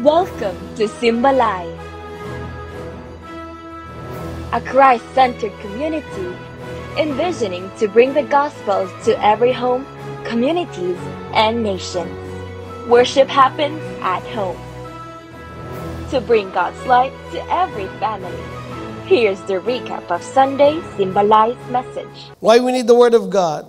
Welcome to Simba Live, a Christ-centered community envisioning to bring the gospel to every home, communities, and nations. Worship happens at home. To bring God's light to every family, here's the recap of Sunday's Simba Live message. Why we need the Word of God?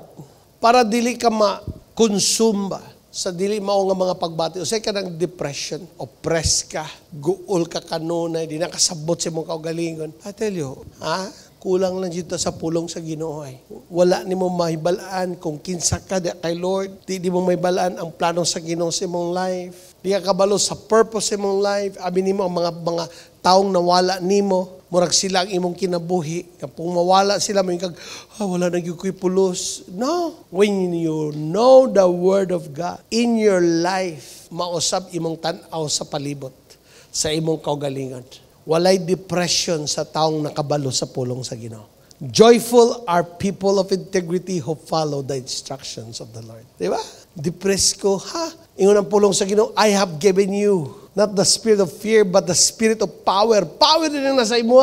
Para dili ka ma-consumba sa dili mao nga mga pagbati. Usay ka ng depression, oppressed ka, guol ka kanunay, di nakasabot sa imong kaugalingon. I tell you, kulang lang dito sa pulong sa Ginoo ay. Wala nimo mahibalaan kung kinsa ka kay Lord. Di mo mahibalaan ang plano sa Ginoo sa imong life. Di ka kabalo sa purpose sa imong life. Abi nimo ang mga taong nawala nimo. Murag sila ang imong kinabuhi. Kapag mawala sila, may wala na yung pulos. No. When you know the Word of God in your life, mausab imong tanaw sa palibot, sa imong kaugalingon. Walay depression sa taong nakabalo sa pulong sa Ginoo. Joyful are people of integrity who follow the instructions of the Lord. Diba? Depressed ko, ingon ang pulong sa Ginoo, I have given you not the spirit of fear, but the spirit of power. Power din ang nasa imo,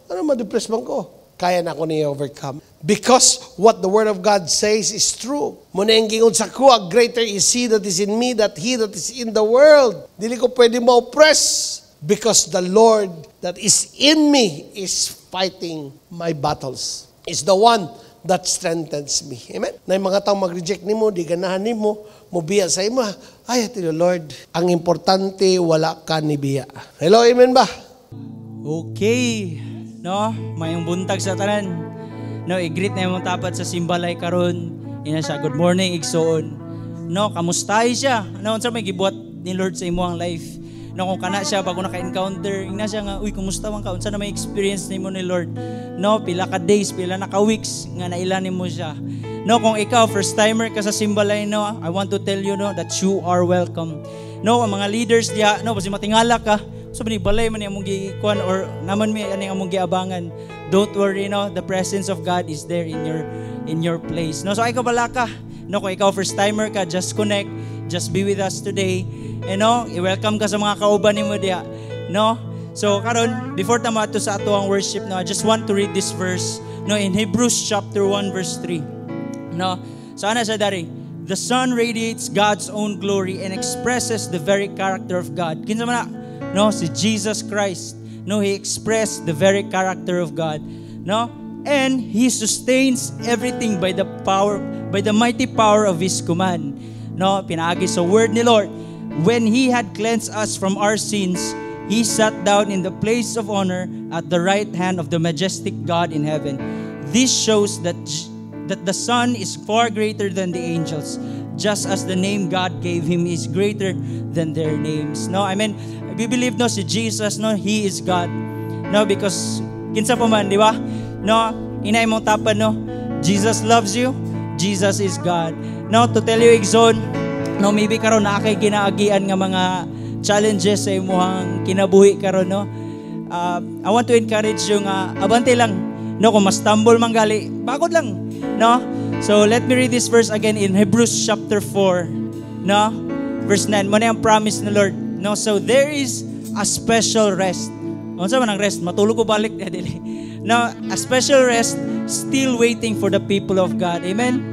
Ano ma-depress man ko? Kaya na ako niya overcome. Because what the Word of God says is true. Muna yung gingon sa kuha, greater is He that is in me, that He that is in the world. Dili ko pwede ma-oppress. Because the Lord that is in me is fighting my battles. Is the one that strengthens me. Amen? Na yung mga taong mag-reject ni mo, di ganahan ni mo, mubiya sa imo. Ay, ito Lord, ang importante, wala ka ni biya. Hello, amen ba? Okay. No, mayong buntag sa tanan. No, i-greet na yung tapat sa simbalay karon. Ina siya, good morning, igsoon. No, kamustahi siya. No, unsa may gibuhat ni Lord sa imo ang life. No, kung kana siya bago naka-encounter, ina siya nga, uy, kumusta man ka? Unsa na may experience nimo ni Lord? No, pila ka days, pila na ka weeks nga nailanin mo siya. No, kung ikaw first timer ka sa simbalay, no, I want to tell you, no, that you are welcome. No, ang mga leaders diya, no, basi matingala ka, so ni balay man among gikuan or naman mi ani among giabangan. Don't worry, no, the presence of God is there in your place. No, so ay ka bala ka. No, kung ikaw first timer ka, just connect, just be with us today. And no, i-welcome ka sa mga kauban nimo diya. No? So karon, before ta maadto sa ato ang worship, no, I just want to read this verse, no, in Hebrews chapter 1 verse 3. No, so ana siya dari, the sun radiates God's own glory and expresses the very character of God. Kinsa man na? No, si Jesus Christ. No, He expressed the very character of God. No, and He sustains everything by the mighty power of His command. No, pinaagi sa word ni Lord. When He had cleansed us from our sins, He sat down in the place of honor at the right hand of the majestic God in heaven. This shows that the Son is far greater than the angels, just as the name God gave Him is greater than their names. No, I mean, we believe no si Jesus, no, He is God. No, because kinsa pa man, di ba? No, inay mong tapan, no, Jesus loves you, Jesus is God. No, to tell you exon, no, maybe karon na kay ginaagian nga mga challenges sa imong kinabuhi karon, no. I want to encourage you nga abante lang, no, kung ma-stumble man gali, bakod lang. No? So let me read this verse again in Hebrews chapter 4. No? Verse 9. Muna yung promise ng Lord. No? So there is a special rest. Unsa man ang rest? Matulog ko balik. No? A special rest still waiting for the people of God. Amen?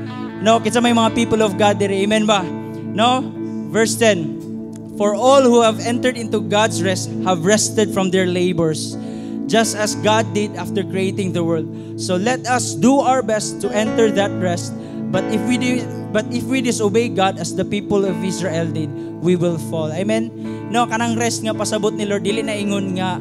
No? Kinsa may mga people of God dire. Amen ba? No? Verse 10. For all who have entered into God's rest have rested from their labors, just as God did after creating the world. So let us do our best to enter that rest. But if we disobey God as the people of Israel did, we will fall. Amen? No, kanang rest nga pasabot ni Lord, dili na ingon nga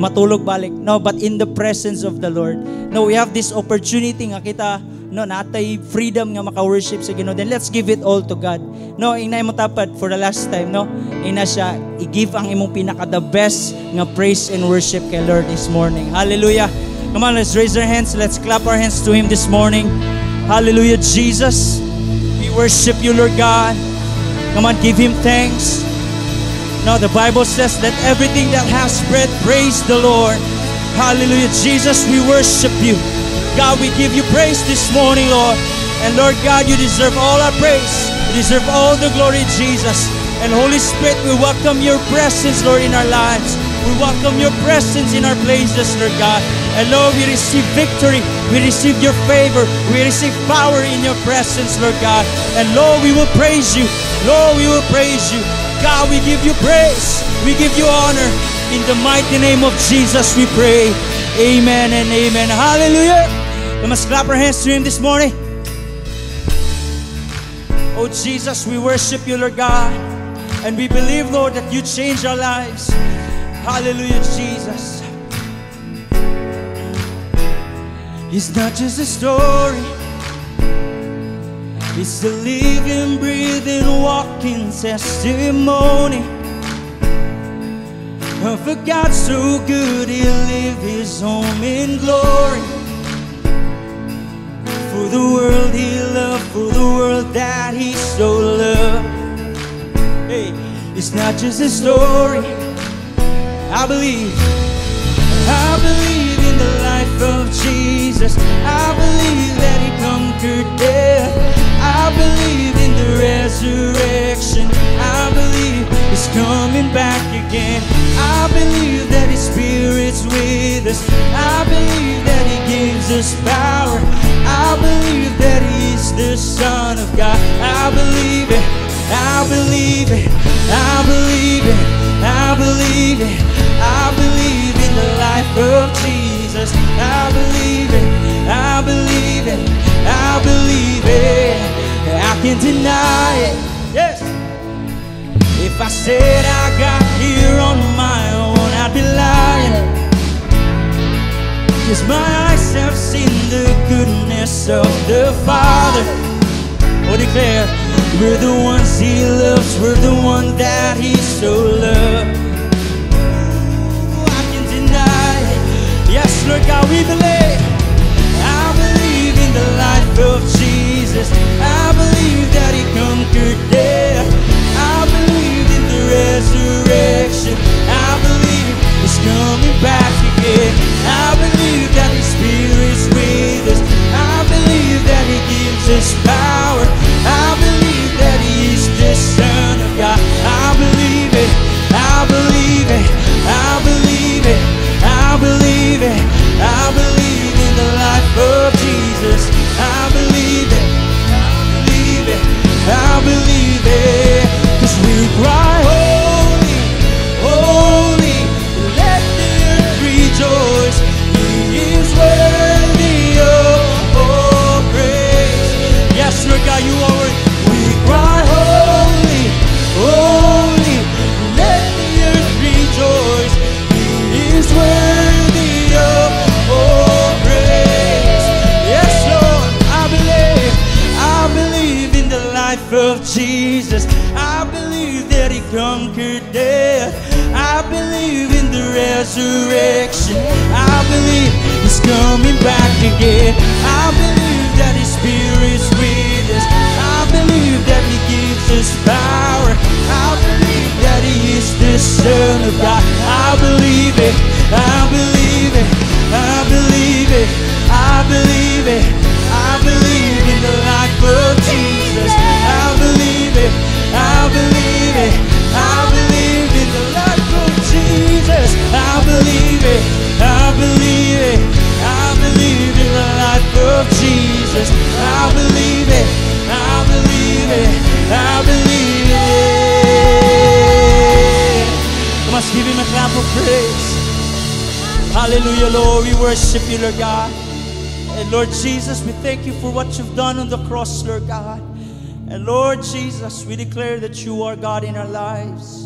matulog balik. No, but in the presence of the Lord. No, we have this opportunity nga kita, no, natay freedom nga maka-worship sa Ginoo. Then let's give it all to God. No, inay mo tapad for the last time, no. Ina siya i-give ang imong pinaka the best nga praise and worship kay Lord this morning. Hallelujah. Come on, let's raise our hands. Let's clap our hands to Him this morning. Hallelujah, Jesus. We worship you, Lord God. Come on, give Him thanks. No, the Bible says that everything that has breath, praise the Lord. Hallelujah, Jesus, we worship you. God, we give you praise this morning, Lord. And Lord God, you deserve all our praise. You deserve all the glory, Jesus. And Holy Spirit, we welcome your presence, Lord, in our lives. We welcome your presence in our places, Lord God. And Lord, we receive victory. We receive your favor. We receive power in your presence, Lord God. And Lord, we will praise you. Lord, we will praise you. God, we give you praise. We give you honor. In the mighty name of Jesus, we pray. Amen and amen. Hallelujah. We must clap our hands to Him this morning. Oh Jesus, we worship you, Lord God. And we believe, Lord, that you change our lives. Hallelujah, Jesus. It's not just a story. It's a living, breathing, walking testimony of a God so good He'll live His home in glory. For the world He loved, for the world that He so loved. Hey, it's not just a story. I believe in the life of Jesus. I believe that He conquered death. I believe in the resurrection. I believe He's coming back again. I believe that His Spirit's with us. I believe that He gives us power. I believe that He is the Son of God. I believe it. I believe it. I believe it. I believe it. I believe in the life of Jesus. I believe it. I believe it. I believe it. I can't deny it. Yes. If I said I got here on my own, I'd be lying. 'Cause my eyes have seen the goodness of the Father. Oh, declare, we're the ones He loves. We're the one that He so loved. I can deny it. Yes, Lord God, we believe. I believe in the life of Jesus. I believe that He conquered death. I believe in the resurrection. I believe He's coming back again. I believe that His Spirit's with us. I believe that He gives us power. I believe that He is the Son of God. I believe it. I believe it. I believe it. I believe it. I believe in the life of Jesus. I believe it. I believe it. I believe it. 'Cause we cry, holy, holy, let the earth rejoice. He is worthy of all praise. Yes, Lord God, you are worthy. We cry, holy, holy, let the earth rejoice. He is worthy of all praise. Yes, Lord, I believe in the life of Jesus. I believe that He conquered death. I believe in the resurrection. I believe He's coming back again. I believe that His Spirit's with us. I believe that He gives us power. I believe that He is the Son of God. I believe it. I believe it. I believe it. I believe it. I believe in the life of Jesus. I believe it. I believe it. I believe in the life of Jesus. I believe it. I believe it. I believe in the life of Jesus. I believe it. I believe it. I believe it. We must give Him a clap of praise. Hallelujah, Lord. We worship you, Lord God. And Lord Jesus, we thank you for what you've done on the cross, Lord God. And Lord Jesus, we declare that you are God in our lives.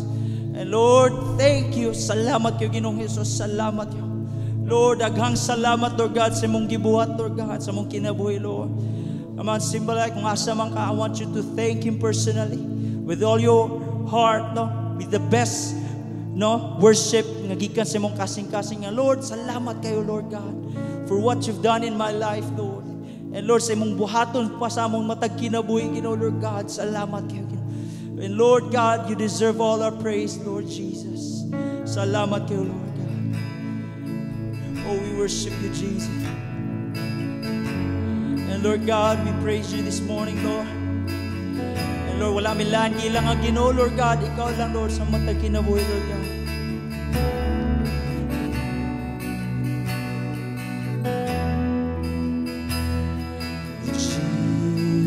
And Lord, thank you. Salamat kayo, Ginoong Jesus. Salamat kayo. Lord, daghang salamat, Lord God, sa mong gibuhat, Lord God, sa mong kinabuhi, Lord. Naman, symbolize, kung asa man ka, I want you to thank Him personally. With all your heart, no? With the best, no? Worship, nga gikan sa mong kasing-kasing. Lord, salamat kayo, Lord God, for what you've done in my life, Lord. And Lord, sa imong buhaton pa sa among matag kinabuhi, Lord God, salamat kayo. And Lord God, you deserve all our praise, Lord Jesus. Salamat kayo, Lord God. Oh, we worship you, Jesus. And Lord God, we praise you this morning, Lord. And Lord, wala sa amin lahat, ilang ang Ginoo, Lord God. Ikaw lang, Lord, sa matag kinabuhi, Lord God.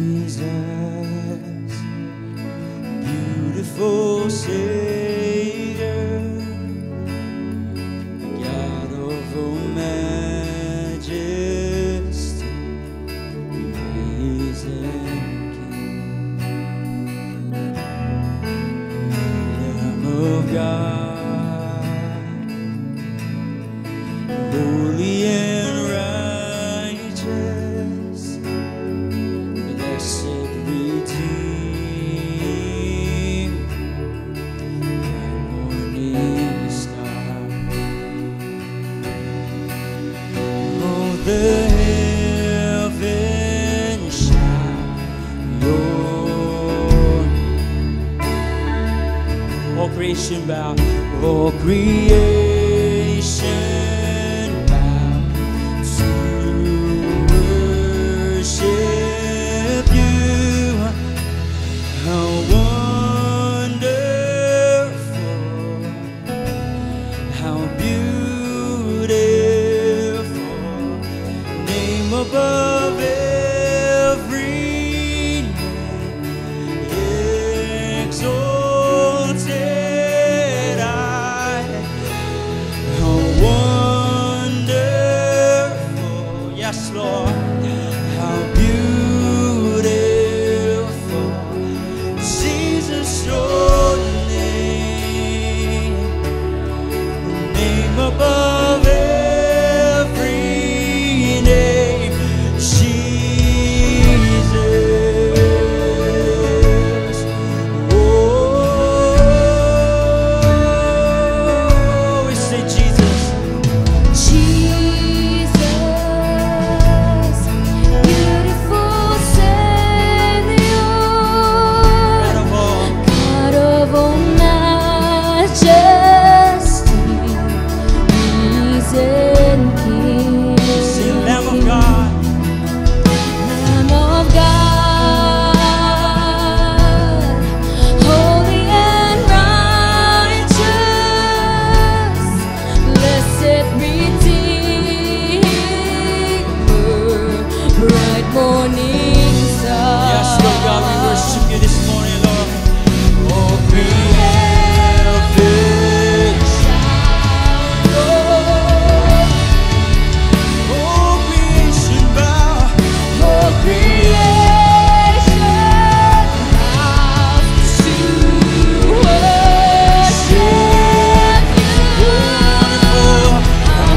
Jesus, beautiful Savior, God of all majesty, risen King, Lamb of God, holy and righteous, blessed Redeemer, morning star. Oh, the heavens shine your name. All creation bow, all creation bow to worship you. How wonderful, how beautiful, name above every name, exalted I. How wonderful, yes Lord, how beautiful, Jesus your name, name above every name, Jesus. Oh, we say Jesus. Jesus, beautiful Savior, God of all, God of all majesty, risen King, sing Lamb of God, Lamb of God, holy and righteous, blessed Redeemer, bright morning star. yes Lord God, we worship you this morning, Lord. Oh, creation, oh, creation bow, All creation bows to worship you. how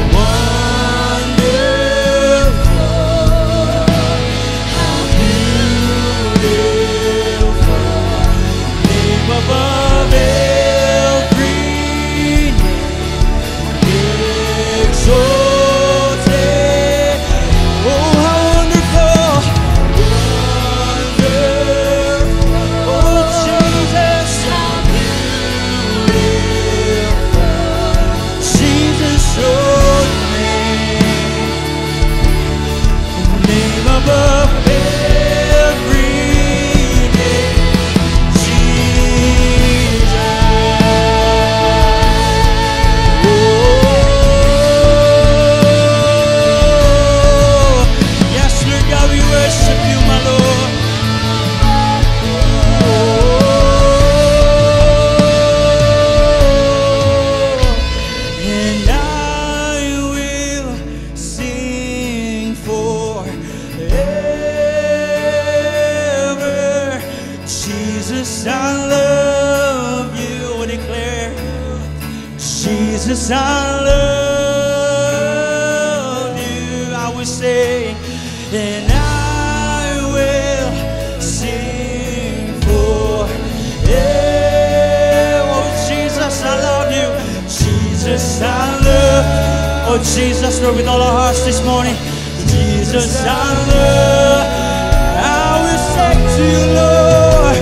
wonderful, How beautiful, name above every name, exalted. Oh, how wonderful, wonderful, oh, Jesus, how beautiful, Jesus, your name above every name, Jesus. Oh, yes, Lord God, we worship you, my Lord. And I will sing forever. Jesus, I love you. We declare, Jesus, I love you. I will sing, and I will sing forever. Oh, Jesus, I love you. Jesus, I love. Oh, Jesus, Lord, with all our hearts this morning. Jesus, I love. I will sing to you, Lord,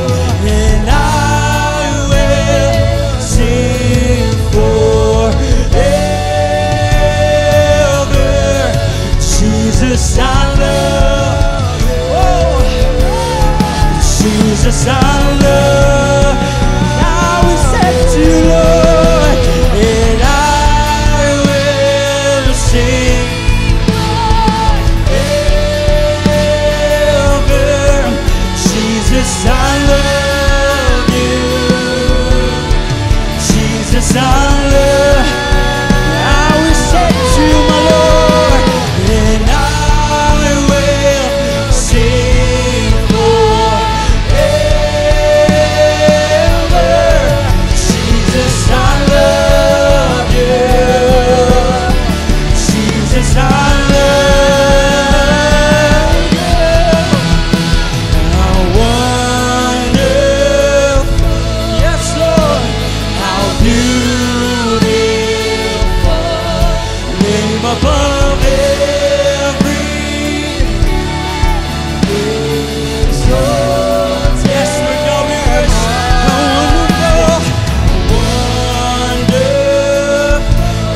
and I will sing forever. Jesus, I love. Oh, Jesus, I love. Jesus, I love you. Jesus, I love. I will say to you, my Lord, and I will sing forever. Jesus, I love you. Jesus, I love you. How wonderful, yes, Lord, how beautiful, name above every exalted. Yes, Lord God, we worship. How wonderful,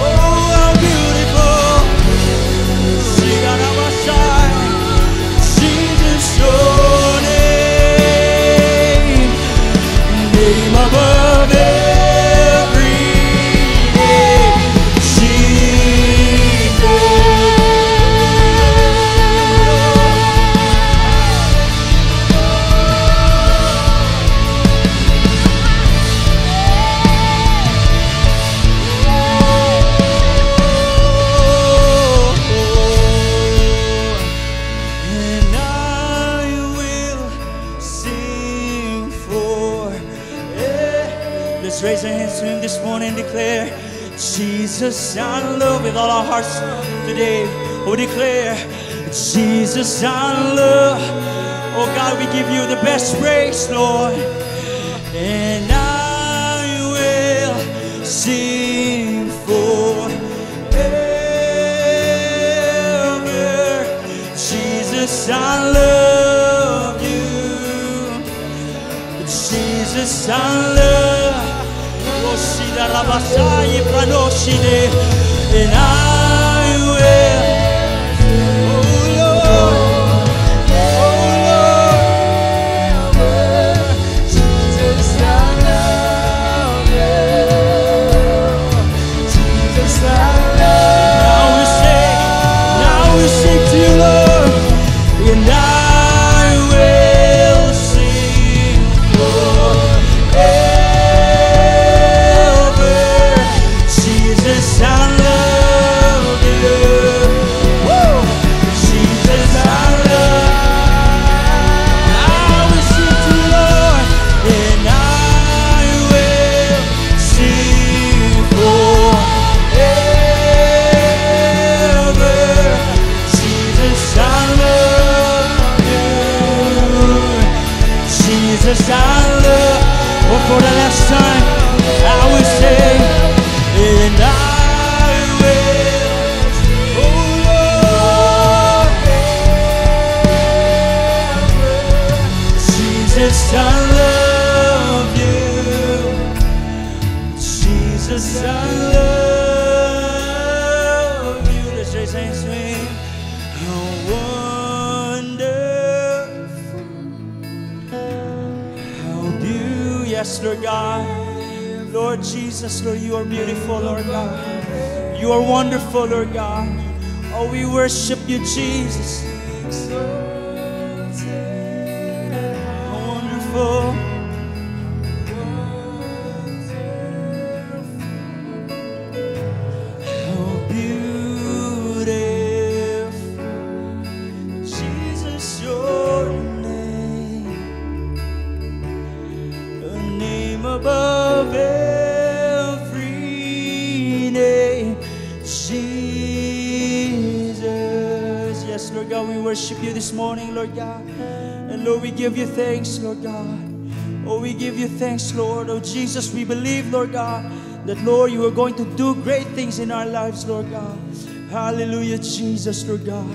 oh, how beautiful. Sing out of our side, Jesus, your name, name above every name, and I will sing for. Let's raise our hands to Him this morning and declare, Jesus, I love with all our hearts today. We declare, Jesus, I love. Oh God, we give you the best praise, Lord. And I will sing forever. Jesus, I love you. Jesus, I love. Roshida Rabasai Pranoshide. And I will. Oh Lord. Oh Lord. Jesus, I love you. Jesus, I love. Now we sing to you, Lord. And I will sing forever. Jesus, I love you. Woo! Jesus, I love. I will sing to you, Lord, and I will sing forever. Jesus, I love you. Jesus, I love. Oh, for the last time, I will say, and I will, oh Lord, Jesus, I love you. Jesus, I love you. Let's raise our hands to Him. How wonderful, how beautiful. Yes, Lord God. Lord Jesus, Lord, you are beautiful, Lord God. You are wonderful, Lord God. Oh, we worship you, Jesus. How wonderful. How beautiful. Jesus, your name. A name above every name, Jesus. Yes, Lord God, we worship you this morning, Lord God. And Lord, we give you thanks, Lord God. Oh, we give you thanks, Lord. Oh, Jesus, we believe, Lord God, that, Lord, you are going to do great things in our lives, Lord God. Hallelujah, Jesus, Lord God.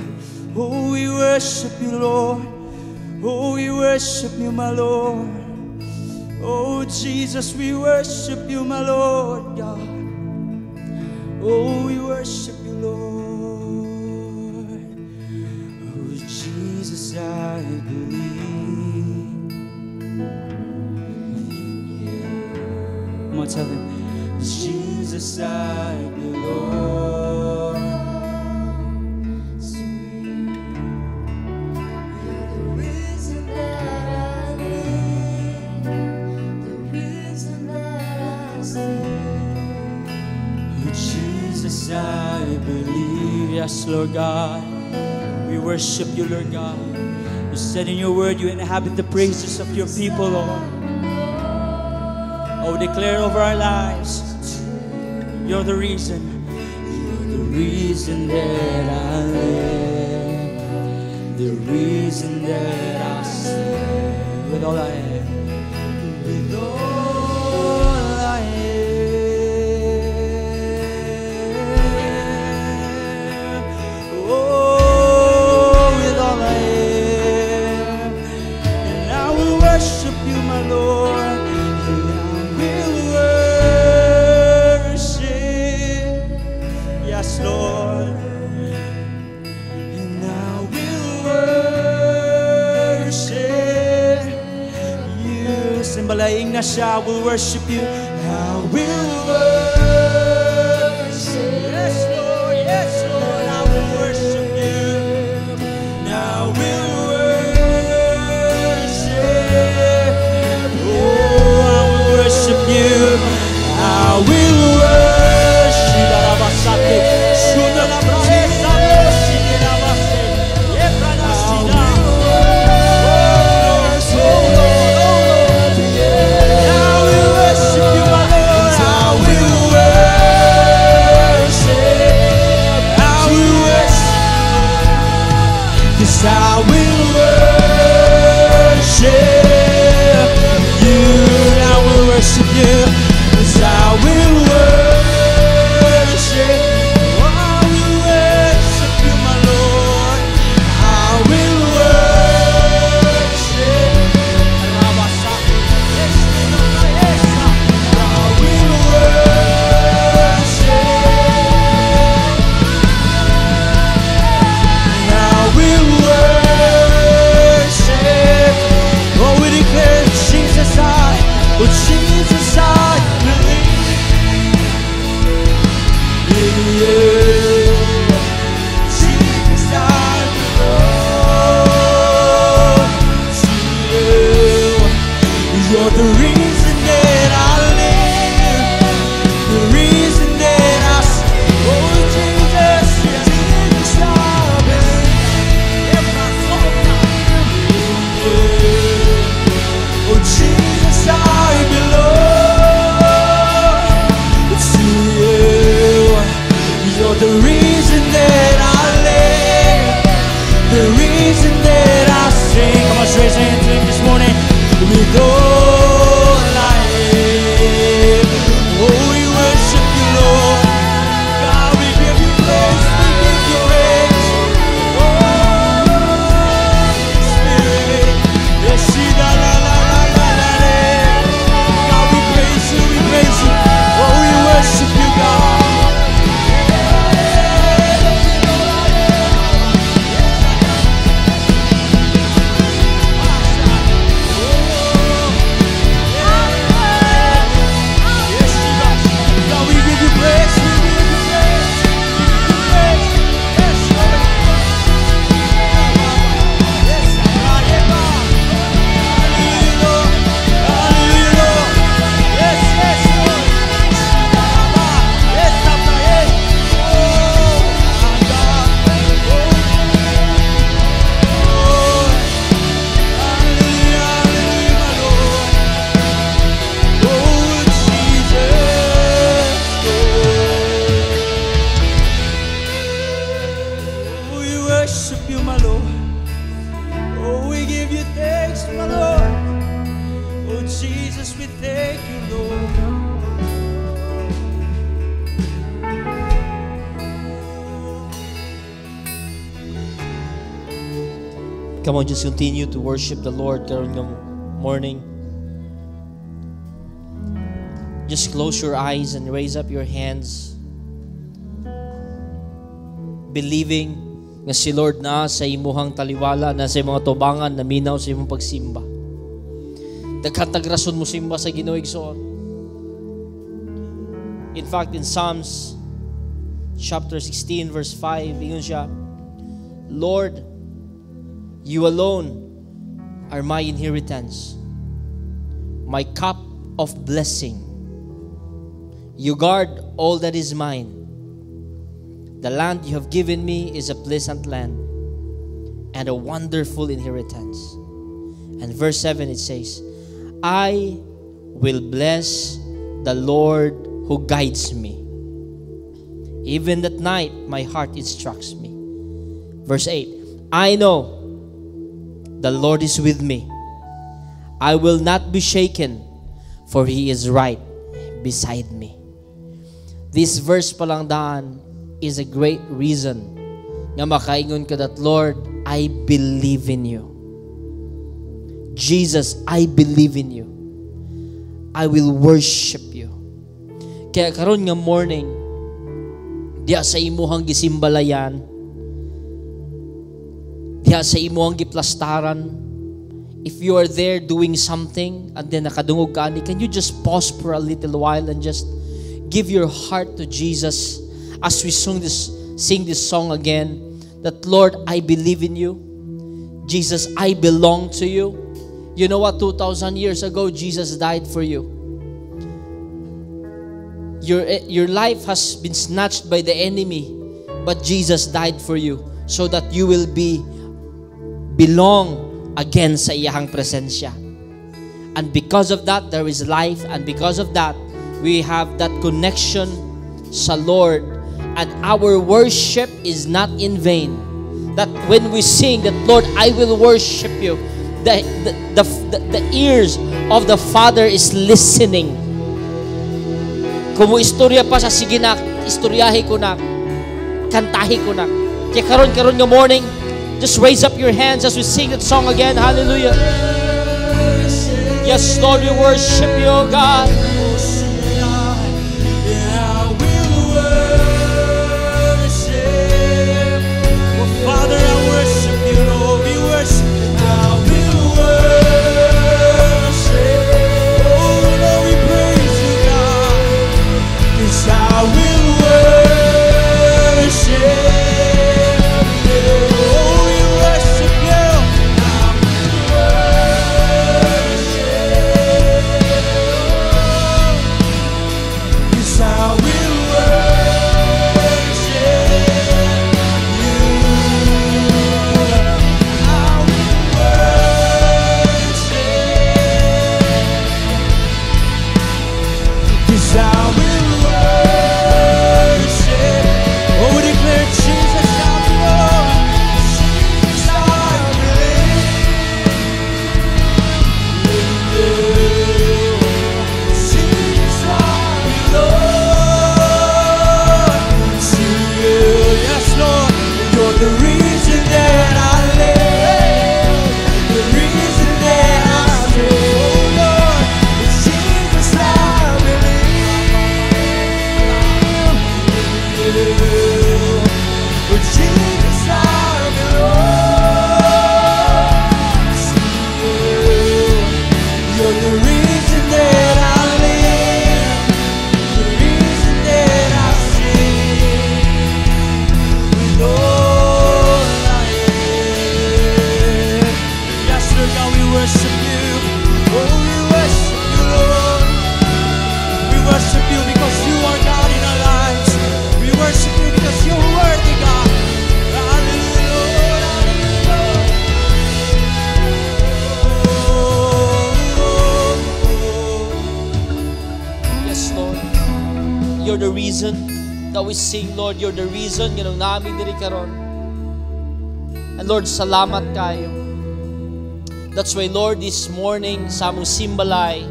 Oh, we worship you, Lord. Oh, we worship you, my Lord. Oh, Jesus, we worship you, my Lord God. Oh, we worship you, Lord. Oh, Jesus, I believe. Come on, tell him. Jesus, I belong. You're the reason that I live. believe, yes, Lord God. We worship you, Lord God. You said in your word, you inhabit the praises of your people, Lord. Oh, declare over our lives, you're the reason. You're the reason that I live. The reason that I sing with all I am. With all I am. Oh, with all I am. And I will worship you, my Lord. And I will worship. Yes, Lord. And I will worship you. Simbalaing na siya, I will worship you. I will worship. Yes, Lord. Yes, Lord. I will worship you. And I will worship. Oh, I will worship you. I will worship. Darabasate. Shudalabrahesa loshi darabase. Yepranasida. I will worship you. I will worship you. Yes, I will worship. Oh, I will worship you, my Lord. I will worship. I will worship. Oh, we declare Jesus, I, oh Jesus, I believe in you. Jesus, I belong to you. You're the reason that I live, the reason that I sing. Oh, Jesus, Jesus, I believe. Oh, Jesus, I belong to you. You're the reason that I live, the reason that I sing. Come on, let's raise our hands to Him this morning. With all I am, oh, we worship you, Lord. God, we give you praise, we give you praise. Oh, Spirit, yes, she la la la la la la la. God, we praise you, we praise you. Oh, we worship you, God. God, we give you praise, we give you praise, we give you praise. Yes, Lord. Yes, God, yeah, God. Hallelujah, Lord. Hallelujah, Lord. Yes, yes, Lord. Yes, Papa, yes. Oh, my God. Oh, hallelujah, hallelujah, my Lord. Oh, Jesus. Oh, we worship you, my Lord. Oh, we give you thanks, my Lord. Oh, Jesus, we thank you, Lord. Come on, just continue to worship the Lord karon ng morning. Just close your eyes and raise up your hands, believing nga si Lord na sa imuhang taliwala, na sa imong tubangan, na minaw sa imong pagsimba. Daghan tag rason mo simba sa Ginoo igsoon. In fact, in Psalms chapter 16 verse 5, ingon siya, Lord, you alone are my inheritance, my cup of blessing. You guard all that is mine. The land you have given me is a pleasant land and a wonderful inheritance. And verse 7 it says, I will bless the Lord who guides me. Even at night, my heart instructs me. Verse 8, I know the Lord is with me. I will not be shaken, for He is right beside me. This verse palang daan is a great reason nga makaingon ka that, Lord, I believe in you. Jesus, I believe in you. I will worship you. Kaya karon nga morning, diya sa imuhang gisimbalayan, diya sa imuhang giplastaran, if you are there doing something and then nakadungog ka ani, can you just pause for a little while and just give your heart to Jesus as we sing this song again, that Lord, I believe in you. Jesus, I belong to you. You know what? 2,000 years ago, Jesus died for you. Your life has been snatched by the enemy, but Jesus died for you so that you will belong again sa iyahang presensya. And because of that, there is life. And because of that, we have that connection sa Lord. And our worship is not in vain. That when we sing that, Lord, I will worship you, the ears of the Father is listening. Kung mo istorya pa sa sige na, istoryahe ko na, kantahe ko na. Kaya karon nga morning, just raise up your hands as we sing that song again. Hallelujah. Yes, Lord, we worship you, O God. Father, I worship you, Lord. We worship you. I will worship. Oh, Lord, we praise you, God. Yes, I will worship you. Oh, we worship you. I will worship. Yes, I will worship. You're the reason that we sing, Lord. You're the reason nga namin diri karon. And Lord, salamat kayo. That's why, Lord, this morning sa among simbalay,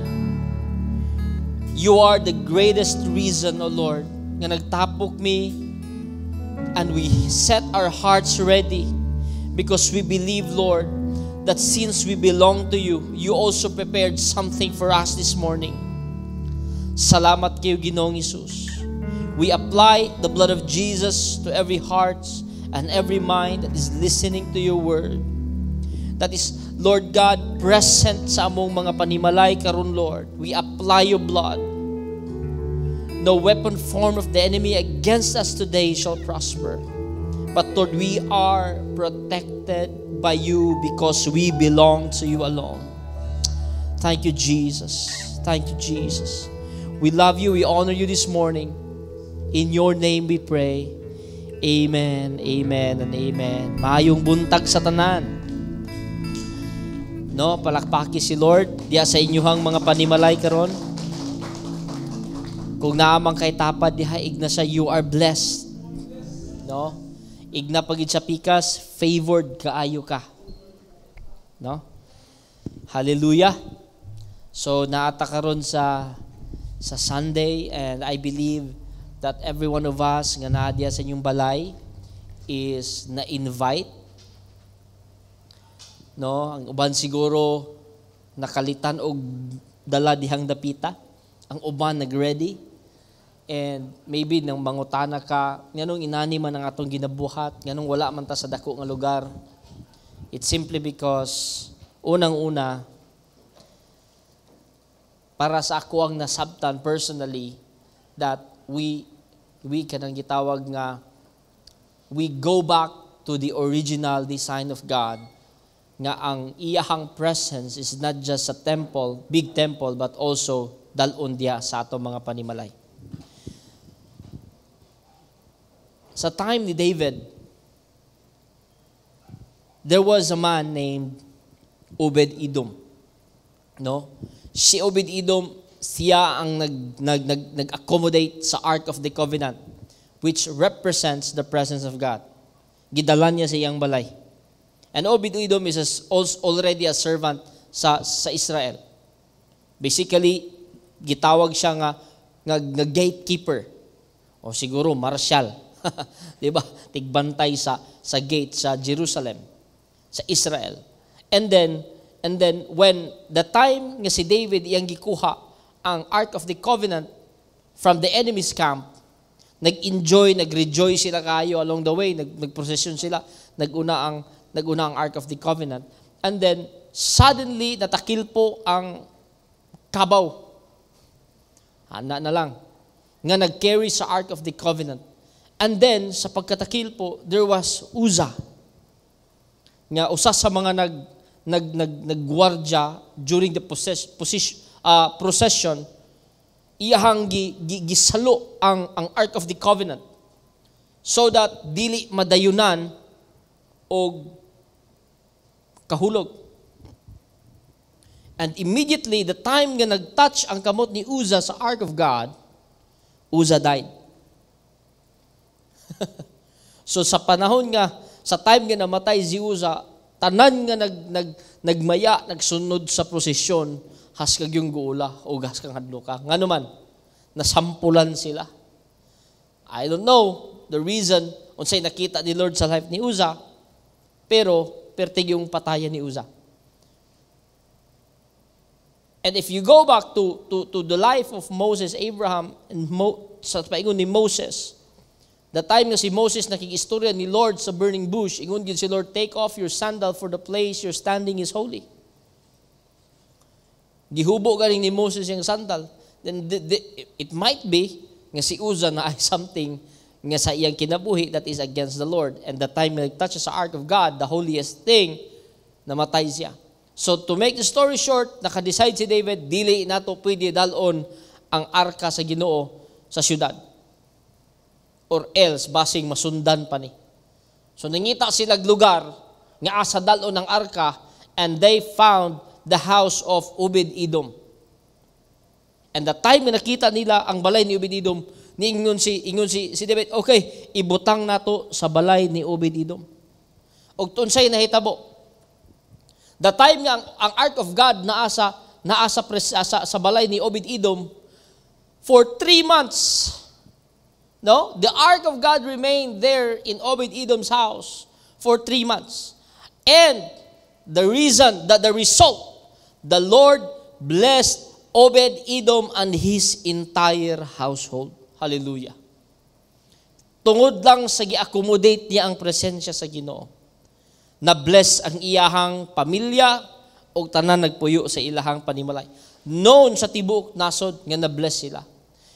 you are the greatest reason, O Lord, nga nagtapok me and we set our hearts ready because we believe, Lord, that since we belong to you, you also prepared something for us this morning. Salamat kayo, Ginoong Jesus. We apply the blood of Jesus to every heart and every mind that is listening to your word. That is, Lord God, present sa among mga panimalay karon, Lord. We apply your blood. No weapon formed of the enemy against us today shall prosper. But Lord, we are protected by you because we belong to you alone. Thank you, Jesus. Thank you, Jesus. We love you. We honor you this morning. In your name we pray. Amen, amen, and amen. Maayong buntag sa tanan. No, palakpaki si Lord diya sa inyuhang mga panimalay karon. Kung naamang kay tapad diha igna sa you are blessed. No? Igna pagid sa pikas, favored kaayo ka. No? Hallelujah. So naata karon sa Sunday, and I believe that every one of us nga naadya sa inyong balay is na-invite. No, ang uban siguro nakalitan og dala dihang dapita. Ang uban nag-ready. And maybe nang mangutana ka, nganong inani man ang atong ginabuhat, nganong wala man ta sa dako nga lugar. It's simply because unang-una para sa ako ang nasabtan personally that we kanang gitawag nga we go back to the original design of God, nga ang iyahang presence is not just sa temple, big temple, but also dalon diya sa ato mga panimalay. Sa time ni David, there was a man named Obed-Edom. No? Si Obed-Edom, siya ang nag-accommodate sa Ark of the Covenant, which represents the presence of God. Gidala niya sa iyang balay. And Obed-Edom is already a servant sa Israel. Basically, gitawag siya nga gatekeeper. O siguro, marshal. Diba? Tigbantay sa gate sa Jerusalem, sa Israel. And then when the time nga si David iyang gikuha ang Ark of the Covenant from the enemy's camp, nag-rejoice sila kayo along the way, nagprosesyon sila, naguna ang Ark of the Covenant. And then, suddenly, natakil po ang kabaw. Hana na lang. Nga nag-carry sa Ark of the Covenant. And then, sa pagkatakil po, there was Uzzah. Nga, usa sa mga nagwardya during the procession, iyahang gisalo ang Ark of the Covenant so that dili madayunan o kahulog. And immediately, the time nga nag-touch ang kamot ni Uzzah sa Ark of God, Uzzah died. So sa panahon nga, sa time nga namatay si Uzzah, tanan nga nagmaya, nagsunod sa prosesyon, haskag yung guula o haskag hadlo ka. Nga naman, nasampulan sila. I don't know the reason unsay nakita ni Lord sa life ni Uzzah, pero pertig yung patayan ni Uzzah. And if you go back to the life of Moses, Abraham, and sa paingon ni Moses, the time nga si Moses nakikistorya ni Lord sa burning bush, ingon gid si Lord, take off your sandal for the place you're standing is holy. Gihubo galing ni Moses yung sandal. Then it might be nga si Uzzah na ay something nga sa iyang kinabuhi that is against the Lord. And the time nga touches sa Ark of God, the holiest thing, namatay siya. So to make the story short, naka-decide si David, dili nato pwede dalon ang arka sa Ginoo sa syudad. Or else, basing masundan pa ni. So nangita silang lugar nga asa dalon ang arka, and they found the house of Obed-Edom. And the time na nakita nila ang balay ni Obed-Edom, ingon si David, okay, ibutang nato sa balay ni Obed-Edom. Og tunsay nahitabo. The time nga ang Ark of God naasa sa balay ni Obed-Edom for 3 months. No? The Ark of God remained there in Obed-Edom's house for 3 months. And the result, the Lord blessed Obed-Edom and his entire household. Hallelujah. Tungod lang sa gi-accommodate niya ang presensya sa Ginoo, na-bless ang iyahang pamilya o tanan nagpuyo sa ilahang panimalay. Noon sa tibuok nasod nga na-bless sila.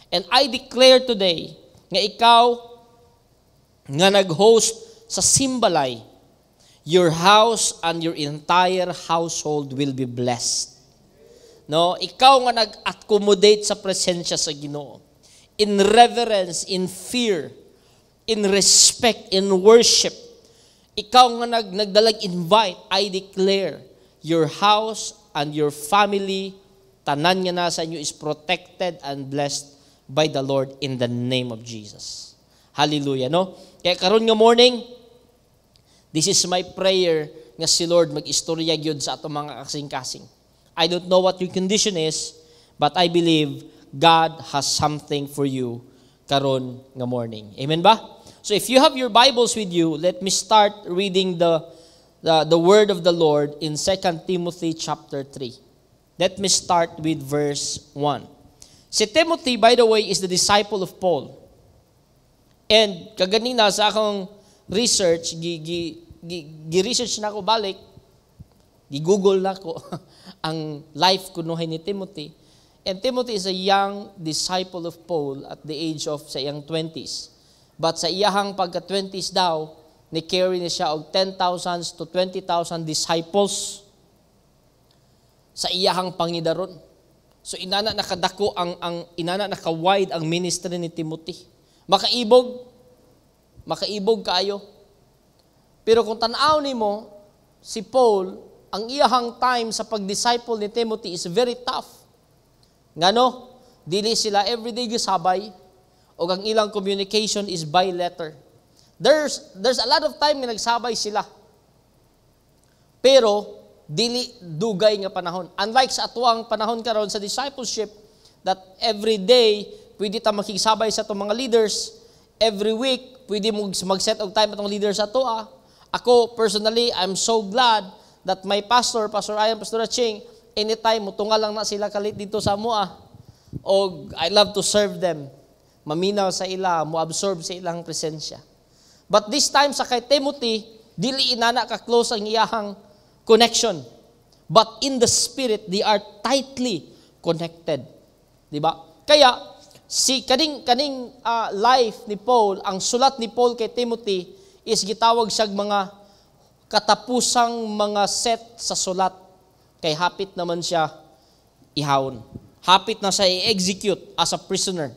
And I declare today nga ikaw nga nag-host sa Simbalay, your house and your entire household will be blessed. No, ikaw nga nag-accommodate sa presensya sa Ginoo. In reverence, in fear, in respect, in worship. Ikaw nga nagdalag invite, I declare, your house and your family, tanan nga nasa inyo is protected and blessed by the Lord in the name of Jesus. Hallelujah, no? Kaya karon nga morning, this is my prayer nga si Lord mag-istorya gyud sa atong mga kasing-kasing. I don't know what your condition is, but I believe God has something for you karon nga morning. Amen ba? So if you have your Bibles with you, let me start reading the word of the Lord in 2 Timothy chapter 3. Let me start with verse 1. Si Timothy, by the way, is the disciple of Paul. And kaganina sa akong research, gi-research na ako balik, gi-google na ako ang life kunuhay ni Timothy. And Timothy is a young disciple of Paul at the age of sa iyang 20s. But sa iyahang pagka-20s daw, ni-carry niya siya og 10,000 to 20,000 disciples sa iyahang pangidaron. So inana nakadako ang inana naka-wide ang ministry ni Timothy. Makaibog kaayo. Pero kung tan-aw nimo si Paul, ang iyahang time sa pag-disciple ni Timothy is very tough. Ngano? Dili sila everyday gisabay o ang ilang communication is by letter. There's a lot of time nga nagsabay sila. Pero dili dugay nga panahon. Unlike sa atuang panahon karon sa discipleship that every day pwede ta makikisabay sa atong mga leaders, every week pwede mo mag-set og time atong leaders sa atoa. Ako personally, I'm so glad that my pastor, Pastor Ian, Pastor Aching, anytime mutunga lang na sila kalit dito sa amoa. O I love to serve them. Maminaw sa ila, mo-absorb sa ilang presensya. But this time sa kay Timothy, dili inana ka close ang iyahang connection. But in the spirit, they are tightly connected. Diba? Kaya, si kaning life ni Paul, ang sulat ni Paul kay Timothy is gitawag siyang mga katapusang mga set sa sulat. Kay hapit naman siya ihawon. Hapit na siya i-execute as a prisoner.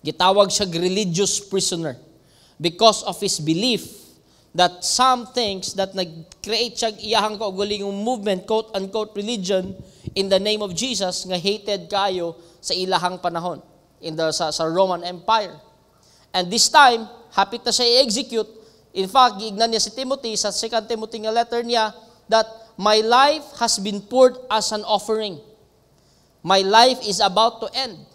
Gitawag siya religious prisoner because of his belief that some things that nag-create siya iyahang kaugalingong movement, quote-unquote religion, in the name of Jesus, nga hated kayo sa ilahang panahon sa Roman Empire. And this time, hapit na siya i-execute. In fact, giignan niya si Timothy sa 2 Timothy nga letter niya that my life has been poured as an offering. My life is about to end.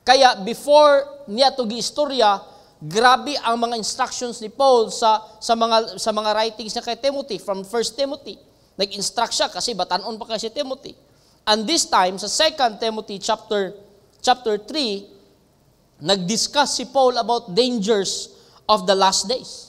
Kaya before niya to giistorya, grabe ang mga instructions ni Paul sa mga writings niya kay Timothy from 1 Timothy. Nag-instruct siya kasi batanon pa kasi Timothy. And this time sa 2 Timothy chapter 3, nag-discuss si Paul about dangers of the last days.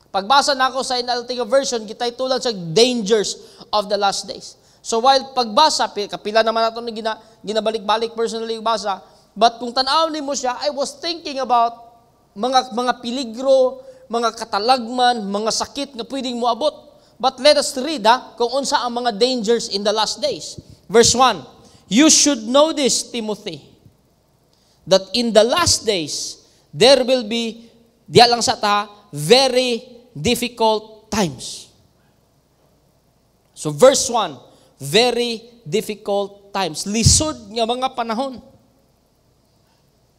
Pagbasa na ako sa NLT version, kita'y tulad sa dangers of the last days. So while pagbasa, kapila naman nato na ginabalik-balik personally basa, but kung tanaw ni mo siya, I was thinking about mga peligro, mga katalagman, mga sakit na pwedeng moabot. But let us read kung unsa ang mga dangers in the last days. Verse 1, you should know this, Timothy, that in the last days, there will be, diya lang sa very difficult times. So verse 1, very difficult times. Lisod nga mga panahon.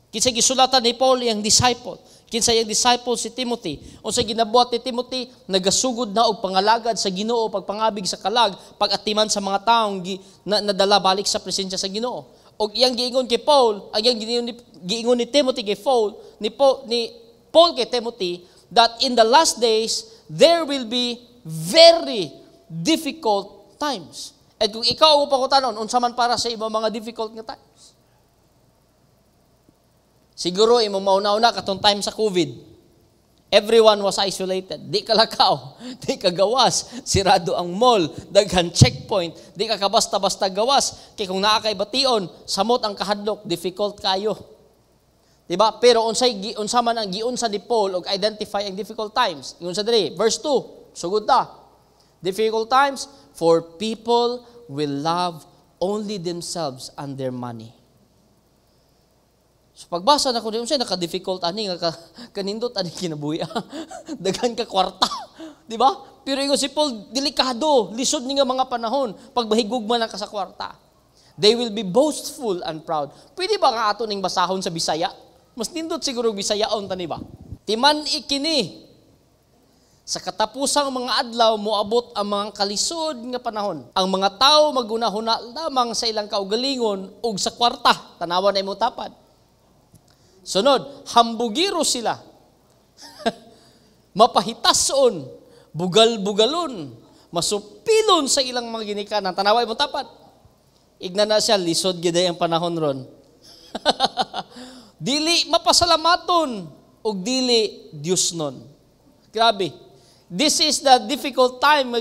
Kinsa gisulatan ni Paul yang disciple. Kinsa yang disciple si Timothy. Unsa ginabuhat ni Timothy, nagasugod na og pangalagad sa Ginoo, pagpangabig sa kalag, pag-atiman sa mga taong nadala balik sa presensya sa Ginoo. Og iyang giingon kay Paul, ang iyang giingon ni Timothy kay Paul, ni Paul kay Timothy, that in the last days there will be very difficult times. At kung ikaw ang pagkutanon, unsa man para sa ibang mga difficult nga times. Siguro, imong mauna-una katong time sa COVID. Everyone was isolated. Di ka lakaw, di ka gawas. Sirado ang mall, daghan checkpoint. Di ka kabasta-basta gawas. Kaya kung naa kay bation, samot ang kahadlok, difficult kayo. Diba? Pero unsa man ang giunsa ni Paul og identify ang difficult times. Giunsa diri, verse 2. Sugod ta. Difficult times, for people will love only themselves and their money. So pagbasa na ko din, unsay naka-difficult ani nga kanindot ani kinabuhi. Daghan ka kwarta, di ba? Pero ingon si Paul, delikado, lisod ni nga mga panahon pag mahigugma na ka sa kwarta. They will be boastful and proud. Pwede ba nga ato ning basahon sa Bisaya? Mas nindot siguro Bisayaon tani ba? Timan ikini sa katapusang mga adlaw moabot ang mga kalisod nga panahon. Ang mga tao magunahuna lamang sa ilang kaugalingon ug sa kwarta, tanawan na imong tapad. Sunod, hambugiro sila. Mapahitason, bugal-bugalon, masupilon sa ilang mga ginikanan. Tanaway mo tapat. Igna na siya, lisod giday ang panahon ron. Dili mapasalamaton, o dili Diyos nun. Grabe. This is the difficult time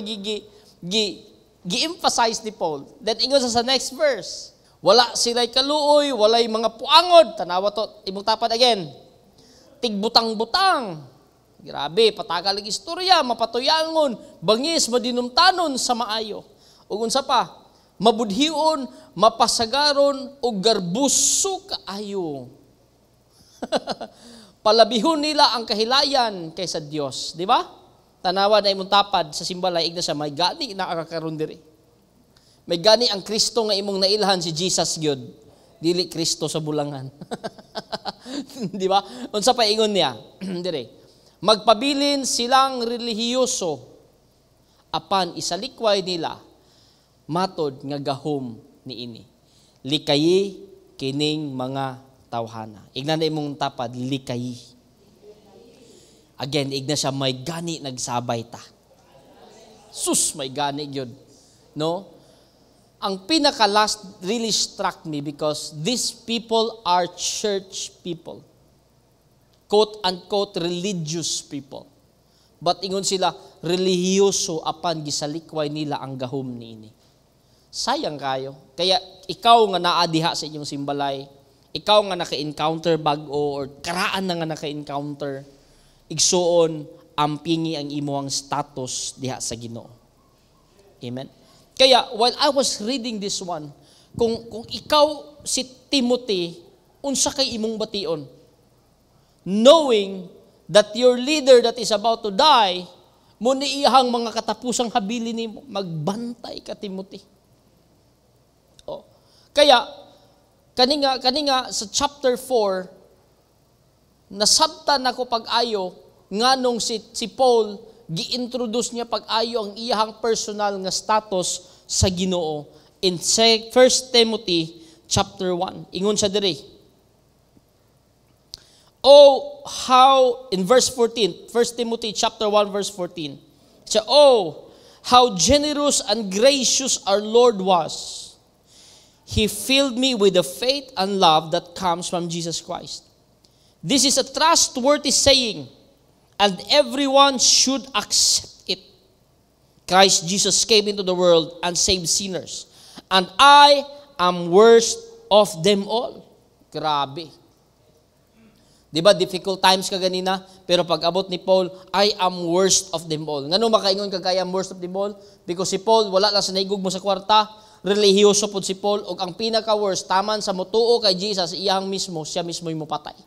gi-emphasize ni Paul. Then ingon sa next verse. Wala sila'y kaluoy, walay mga puangod. Tanawa to, imong tapat again. Tigbutang-butang. Grabe, patagal ang istorya, mapatuyangon, bangis, madinumtanon sa maayo. Ug unsa pa, mabudhion, mapasagaron, ug garbuso kaayo. Palabihon nila ang kahilayan kaysa Dios, di ba? Tanawa na imong tapad sa simbalay, igna siya, may gani na akakaroon diri. May gani ang Kristo nga imong nailhan si Jesus gyud. Dili Kristo sa bulangan. Di ba? Unsa pa ingon niya? Dire. Magpabilin silang relihiyoso apan isalikway nila matod nga gahom niini. Likayi kining mga tawhana. Igna na imong tapad, likayi. Again, igna siya may gani nagsabay ta. Sus, may gani gyud. No? Ang pinaka-last really struck me because these people are church people. Quote-unquote religious people. But ingon sila, relihiyoso apan gisalikway nila ang gahom niini. Sayang kayo. Kaya ikaw nga naadiha sa inyong simbalay, ikaw nga naka-encounter bag-o or karaan na nga naka-encounter, igsuon, ampingi ang imuang status diha sa Ginoo. Amen? Kaya, while I was reading this one, kung ikaw si Timothy, unsa kay imong bation? Knowing that your leader that is about to die, mo niiyahang mga katapusang habilin nimo, magbantay ka, Timothy. Oh. Kaya, kaninga sa chapter 4, nasabtan ako pag-ayo, nganong si Paul, gi-introduce niya pag-ayo ang iyahang personal nga status sa Ginoo in 1 Timothy chapter 1. Ingon siya diri. Oh, how, in verse 14, 1 Timothy chapter 1 verse 14. Siya, oh, how generous and gracious our Lord was. He filled me with the faith and love that comes from Jesus Christ. This is a trustworthy saying, and everyone should accept it. Christ Jesus came into the world and saved sinners. And I am worst of them all. Grabe. Diba, difficult times ka ganina, pero pag abot ni Paul, I am worst of them all. Ngano makaingon ka kaya am worst of them all? Because si Paul, wala lang sa naigug mo sa kwarta, relihiyoso po si Paul, o ang pinaka-worst, taman sa mutuo kay Jesus, iyang mismo, siya mismo yung mupatay.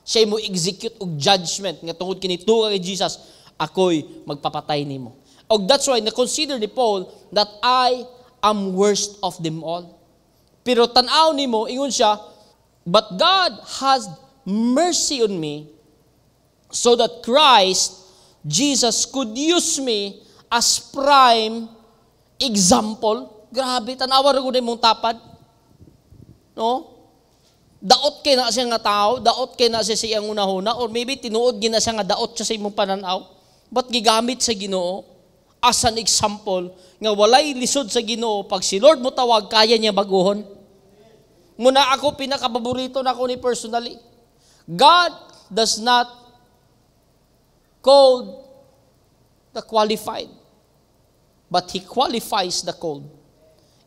Siya mo execute og judgment nga tungod kini tuwa kay Jesus, ako'y magpapatay nimo. Og that's why na-consider ni Paul that I am worst of them all. Pero tan-aw nimo, ingon siya, but God has mercy on me so that Christ, Jesus, could use me as prime example. Grabe, tanawa rin ko na mong tapad. No? Daot kay na siya nga tao, daot kay na siya siyang unahuna, or maybe tinuod gina siya nga daot siya sa imong pananaw, but gigamit sa Ginoo as an example nga walay lisod sa Ginoo pag si Lord mo tawag kaya niya baguhon. Muna ako pinakapaborito na ako ni personally. God does not call the qualified, but He qualifies the called.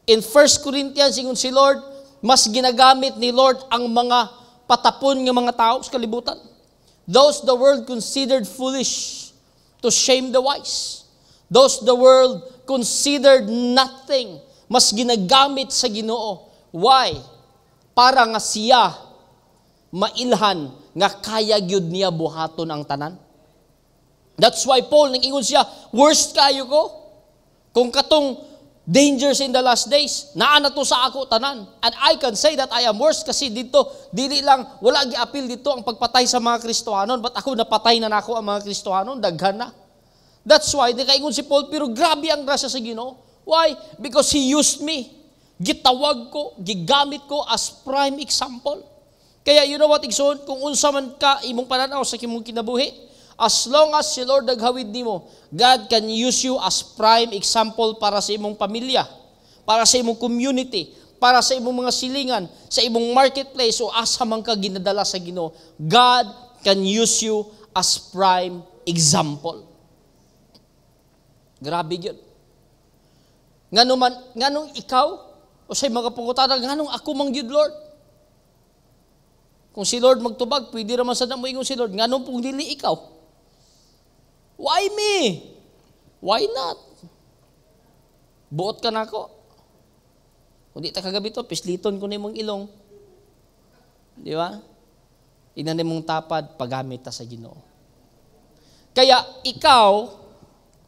In 1 Corinthians, ingon si Lord, mas ginagamit ni Lord ang mga patapon ng mga tao sa kalibutan. Those the world considered foolish to shame the wise. Those the world considered nothing. Mas ginagamit sa Ginoo. Why? Para nga siya mailhan nga kaya gyud niya buhaton ang tanan. That's why Paul nag-ingon siya, worst kayo ko. Kung katong dangers in the last days, naa na to sa ako tanan. And I can say that I am worst kasi dito, dili lang, wala gi-appeal dito ang pagpatay sa mga Kristohanon, but ako napatay na nako ang mga Kristohanon, daghan na. That's why, nakaingon si Paul, pero grabe ang grasya sa Ginoo. Why? Because He used me. Gitawag ko, gigamit ko as prime example. Kaya you know what, igsoon, kung unsa man ka imong pananaw sa imong kinabuhi, as long as si Lord naghawid nimo, God can use you as prime example para sa imong pamilya, para sa imong community, para sa imong mga silingan, sa imong marketplace o asa man ka ginadala sa Ginoo. God can use you as prime example. Grabe yun. Nganong ikaw, o sa mga pangutana, nganong ako mang yun, Lord? Kung si Lord magtubag, pwede naman sa damo ingon si Lord, nganong pong dili ikaw? Why me? Why not? Buot ka na ako. Kung di ta kagabi to, pisliton ko na mong ilong. Di ba? Inan mong tapad, paggamit ta sa Ginoo. Kaya ikaw,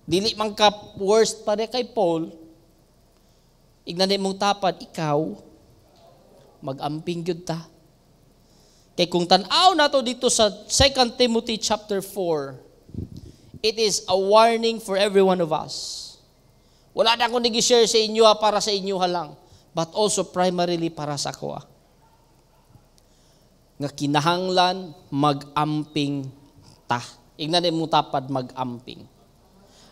dili man ka worst pare kay Paul, ignan mong tapad, ikaw, mag-amping gyud ta. Kay kung tan-aw nato dito sa 2 Timothy chapter 4, it is a warning for every one of us. Wala na akong nag-share sa inyo para sa inyo lang, but also primarily para sa ako. Nga kinahanglan mag-amping ta. Ignan mo tapad mag-amping.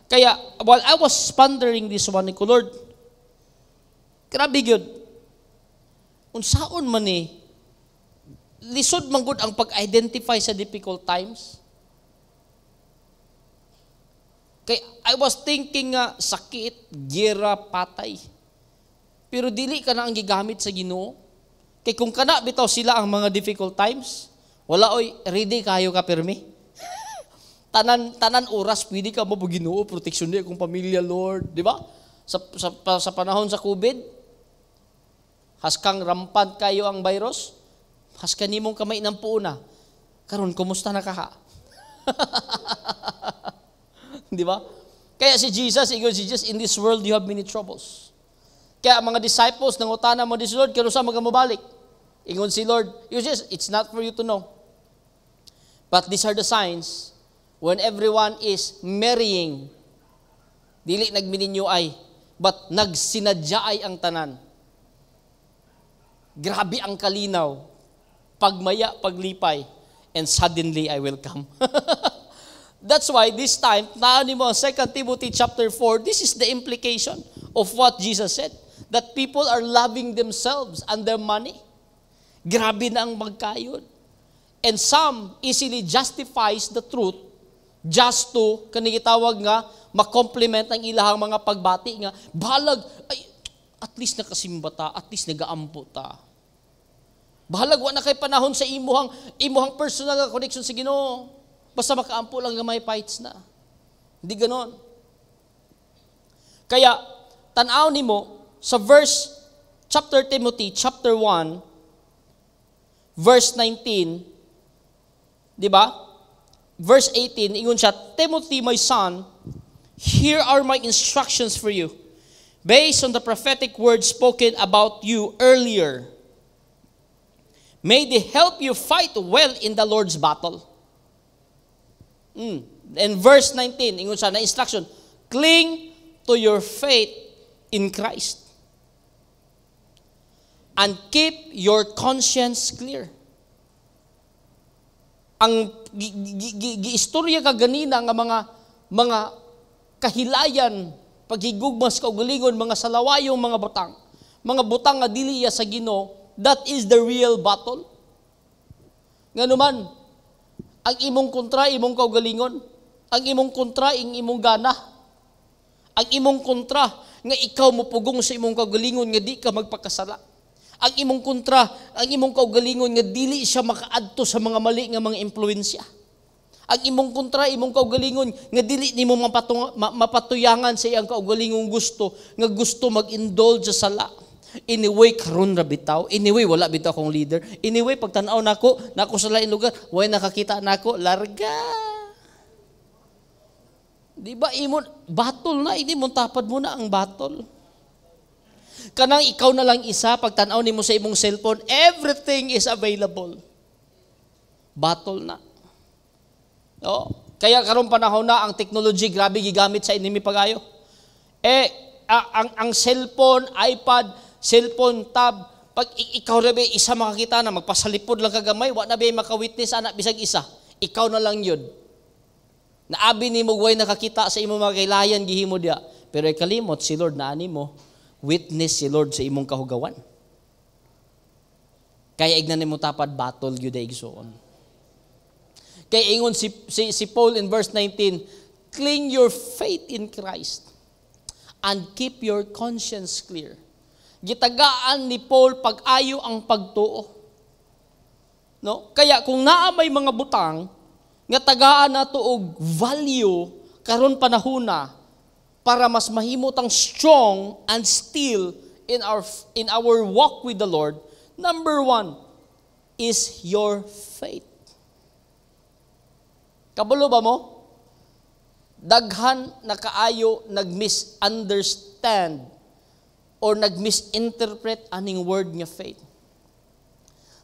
Kaya, while I was pondering this one, ko, Lord, grabe yun. Unsaon man lisod man gud ang pag-identify sa difficult times. Kay I was thinking nga sakit, gira, patay. Pero dili ka na ang gigamit sa Ginoo. Kay kung kana bitaw sila ang mga difficult times, wala oy ready kayo ka permi. tanan oras pwede ka mo Ginoo, proteksyon di akong pamilya, Lord, di ba? Sa panahon sa COVID, haskang rampant kayo ang virus, haskan nimong kamay ng puuna. Karon kumusta na kaha? Di ba? Kaya si Jesus, in this world you have many troubles. Kaya mga disciples, nangutana mo si Lord, kano sa magamabalik? Ingon si Lord, it's not for you to know. But these are the signs when everyone is marrying. Dili nagmininyo ay, but nagsinadya ay ang tanan. Grabe ang kalinaw. Pagmaya, paglipay, and suddenly I will come. That's why this time, naanin mo ang 2 Timothy chapter 4, this is the implication of what Jesus said. That people are loving themselves and their money. Grabe na ang magkayod. And some easily justifies the truth just to, kanigitawag nga, makompliment ang ilahang mga pagbati nga, bahalag, ay, at least nakasimba ta, at least nagaampo ta. Bahalag, wala na kay panahon sa imuhang personal connection sa Ginoo. Basta makaampo lang nga may fights na. Hindi ganon. Kaya, tanaw nimo sa chapter Timothy, chapter 1, verse 19, di ba? Verse 18, ingon siya, Timothy, my son, here are my instructions for you, based on the prophetic words spoken about you earlier. May they help you fight well in the Lord's battle. And verse 19, ingon siya na instruction, cling to your faith in Christ and keep your conscience clear. Ang giistorya ka ganina nga mga kahilayan, paghigugmas kaugalingon, mga salawayong mga butang nga dili sa Ginoo, that is the real battle. Nganuman, ang imong kontra, imong kaugalingon. Ang imong kontra, imong gana. Ang imong kontra, nga ikaw mo pugong sa imong kaugalingon, nga di ka magpakasala. Ang imong kontra, ang imong kaugalingon, nga dili siya makaadto sa mga mali nga mga impluensya. Ang imong kontra, imong kaugalingon, nga dili nimo mapatuyangan sa iyang kaugalingong gusto, nga gusto mag-indulge sa sala. Anyway, karon ra bitaw. Anyway, wala bitaw akong leader. Anyway, pag tanaw nako sa lain lugar, way nakakita nako, larga. Di ba imon battle na, hindi mo tapad mo na ang battle. Kanang ikaw na lang isa, pag tanaw nimo sa imong cellphone, everything is available. Battle na. Oh, kaya karon panahon na ang technology grabe gigamit sa enemy pagayo. Ang cellphone, iPad, cellphone tab, pag ikaw ra ba isa makakita na magpasalipod lang kagamay, wa na ba maka-witness anak bisag isa. Ikaw na lang yun. Naabi ni mo way nakakita sa imong mga kailayan gihimo dia. Pero ikalimot si Lord na ani mo, witness si Lord sa imong kahugawan. Kaya ignan nimo tapad battle gyud ay igsoon. Kaya ingon si Paul in verse 19, cling your faith in Christ and keep your conscience clear. Gitagaan ni Paul pag-ayo ang pagtuo. No? Kaya kung naa may mga butang nga tagaan nato og value karon panahona para mas mahimot ang strong and still in our walk with the Lord, number 1 is your faith. Kabalo ba mo? Daghan na kaayo nag-misunderstand or nag-misinterpret aning word nga faith.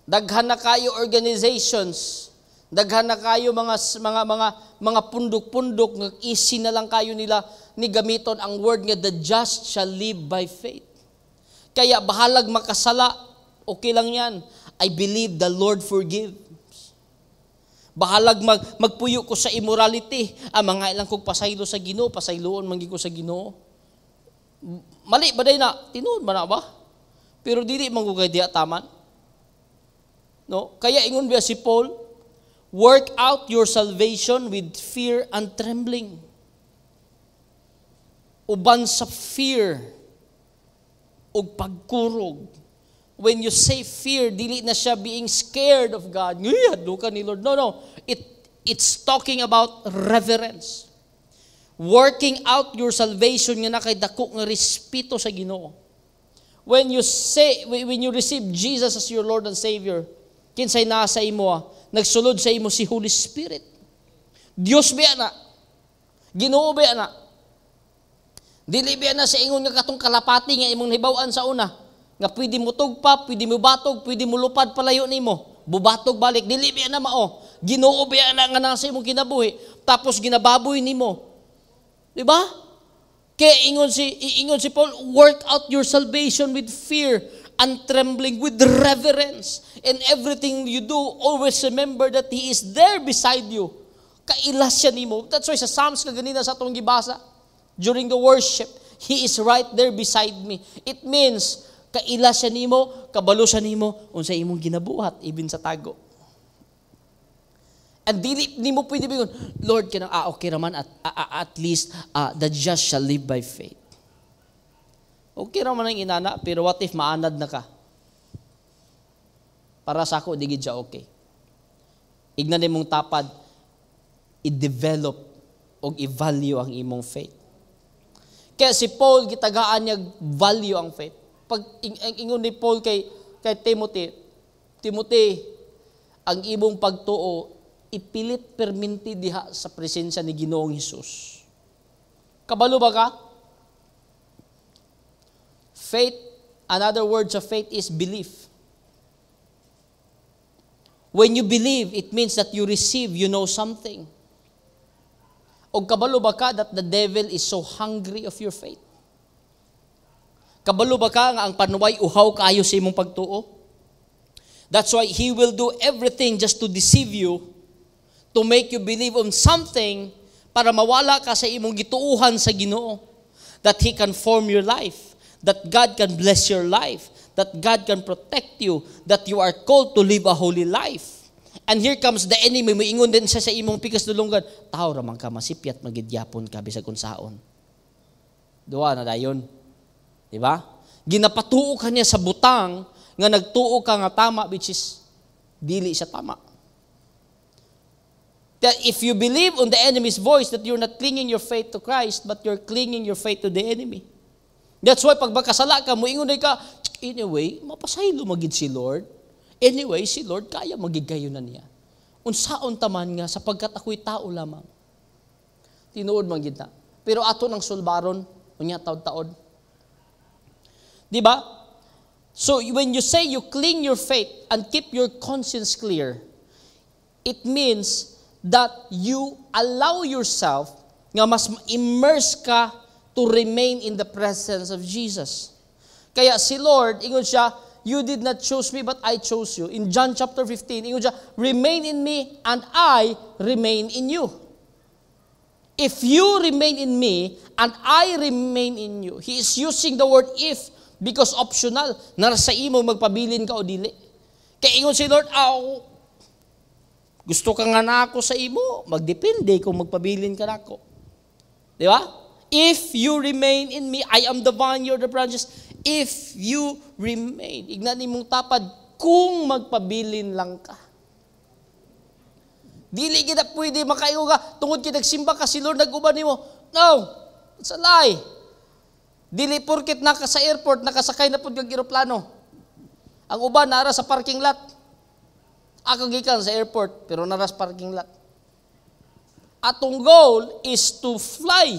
Daghan na kayo organizations, daghan na kayo mga pundok-pundok nga easy na lang kayo nila ni gamiton ang word nga the just shall live by faith. Kaya bahalag makasala, okay lang yan. I believe the Lord forgives. Bahalag magpuyo ko sa immorality. Mga ilang kong pasaylo sa Ginoo, pasayloon man gyud ko sa Ginoo. Mali ba day na? Tinuod man na ba? Pero dili man ko kay diya taman. No? Kaya ingon biya si Paul, work out your salvation with fear and trembling. Uban sa fear ug pagkurog. When you say fear, dili na siya being scared of God. Hadlo ka ni Lord. No. It's talking about reverence. Working out your salvation nga na kay dako nga respeto sa Ginoo. When you receive Jesus as your Lord and Savior, kinsay nasa imo, nagsulod sa imo si Holy Spirit. Dios biya na. Ginoo biya na. Dili biya na sa ingon nga katong kalapati nga imong nahibaw-an sa una. Nga pwede mo tugpa, pwede mo batog, pwede mo lupad palayo nimo. Bubatog balik, dili biya na mao. Ginoo biya na nga nasa imong kinabuhi, tapos ginababoy nimo. Di ba? Kaya ingon si Paul, work out your salvation with fear and trembling, with reverence. In everything you do, always remember that He is there beside you. Kailas siya nimo. That's why sa Psalms kaganina sa atong gibasa, during the worship, He is right there beside me. It means, kaila siya nimo, kabalo siya nimo, unsa imong ginabuhat, even sa tago. And dili nimo pwede bingon, Lord, kanang okay raman at least the just shall live by faith. Okay raman ang inana, pero what if maanad na ka? Para sa ako, di gid siya okay. Ignan nimong tapad, i-develop o i-value ang imong faith. Kaya si Paul, gitagaan niya value ang faith. Pag ingon ni Paul kay Timothy, ang imong pagtuo, ipilit perminti diha sa presensya ni Ginoong Hesus. Kabalo ba ka? Faith, another word sa faith is belief. When you believe, it means that you receive, you know something. O kabalo ba ka that the devil is so hungry of your faith? Kabalo ba ka nga ang panuway uhaw kaayo sa imong pagtuo? That's why he will do everything just to deceive you, to make you believe on something para mawala ka sa imong gituuhan sa Ginoo. That He can form your life, that God can bless your life, that God can protect you, that you are called to live a holy life. And here comes the enemy, moingon din siya sa imong pikas dulungan, tao ramang ka masipyat magidyapon ka bisag unsaon. Duwa na dayon. Di ba? Ginapatuo ka niya sa butang nga nagtuo ka nga tama, which is dili siya tama. That if you believe on the enemy's voice, that you're not clinging your faith to Christ, but you're clinging your faith to the enemy. That's why pag magkasala ka, moingon ka, Anyway, mapasaylo magid si Lord. Anyway, si Lord kaya magigayon na niya. Unsaon taman nga sapagkat ako'y tao lamang. Tinuod man gid na. Pero ato ng sulbaron unya taod-taod. Di ba? So when you say you cling your faith and keep your conscience clear, it means that you allow yourself nga mas immerse ka to remain in the presence of Jesus. Kaya si Lord, ingon siya, you did not choose me, but I chose you. In John chapter 15, ingon siya, remain in me, and I remain in you. If you remain in me, and I remain in you. He is using the word if, because optional, nasa imo magpabilin ka o dili. Kaya ingon si Lord, gusto ka nga na ako sa imo, magdepende kung magpabilin ka na ako. Di ba? If you remain in me, I am the vine, you're the branches. If you remain, ignanin mong tapad, kung magpabilin lang ka. Dili kita pwede makaingo ka, tungod kita nagsimba ka, si Lord nag-uban mo. No, it's a lie. Dili porket naka sa airport, nakasakay na po ng aeroplano. Ang uban nara sa parking lot. Ako gikan sa airport, pero nara sa parking lot. Atong goal is to fly.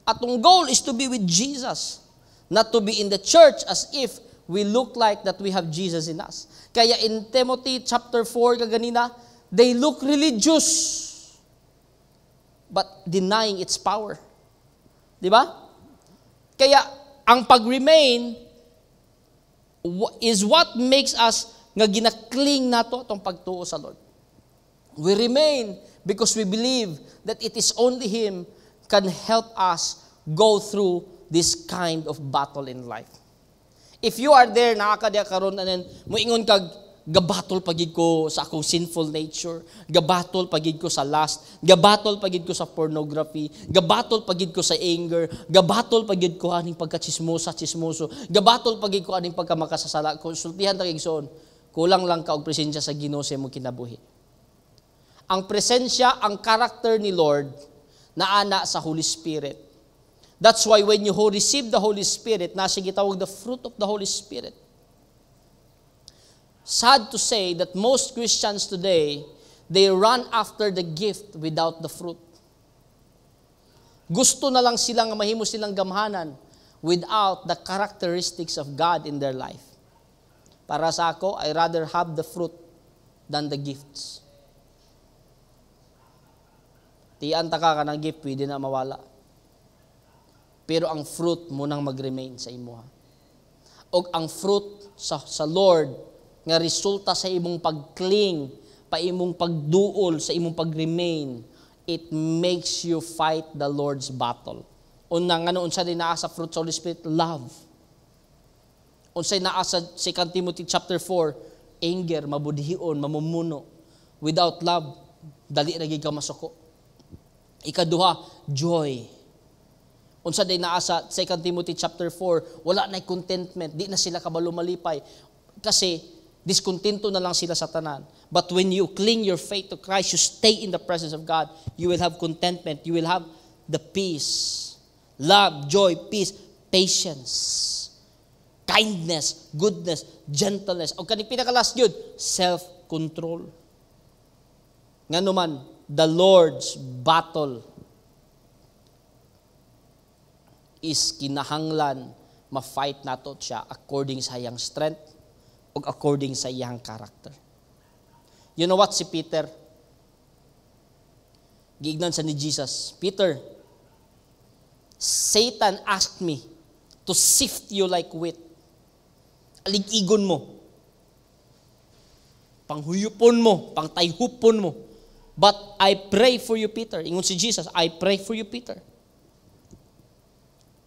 Atong goal is to be with Jesus. Not to be in the church as if we look like that we have Jesus in us. Kaya in Timothy chapter 4 kaganina, they look religious but denying its power. Di ba? Kaya ang pag-remain is what makes us nga ginakling nato itong pagtuo sa Lord. We remain because we believe that it is only Him can help us go through this kind of battle in life. If you are there, nakakadya karon anen, moingon kag gabatol pagid ko sa akong sinful nature, gabatol pagid ko sa lust, gabatol pagid ko sa pornography, gabatol pagid ko sa anger, gabatol pagid ko aning chismoso, gabatol pagid ko aning pagkamakasasala. Konsultihan ta kigsoon, kulang lang ka og presensya sa Ginoo sa imong kinabuhi. Ang presensya, ang character ni Lord naana sa Holy Spirit. That's why when you receive the Holy Spirit, nasa gitawag the fruit of the Holy Spirit. Sad to say that most Christians today, they run after the gift without the fruit. Gusto na lang silang mahimo silang gamhanan without the characteristics of God in their life. Para sa ako, I rather have the fruit than the gifts. Tiyan ta ka ng gift, pwede na mawala. Pero ang fruit mo nang mag-remain sa imo. O ang fruit sa Lord nga resulta sa imong pag-cling, pa imong pagduol, sa imong pag-remain, it makes you fight the Lord's battle. Unang unsa din naa sa fruit sa Holy Spirit? Love. Unsay naa sa 2 Timothy chapter 4, anger, mabudhion, mamumuno. Without love, dali ra gid ka masuko. Ikaduha, joy. Unsa day naa sa 2 Timothy chapter 4, wala na contentment, di na sila kabalo malipay kasi diskontento na lang sila sa tanan. But when you cling your faith to Christ, you stay in the presence of God, you will have contentment, you will have the peace, love, joy, peace, patience, kindness, goodness, gentleness. O kaning pinaka-last yun, self-control. Ngano man, the Lord's battle is kinahanglan ma-fight nato siya according sa iyang strength o according sa iyang character. You know what si Peter? Giignan sa ni Jesus, Peter, Satan asked me to sift you like wheat. Aligigon mo. Panghuyupon mo, pangtayhupon mo. But I pray for you, Peter. Ingon si Jesus, I pray for you, Peter,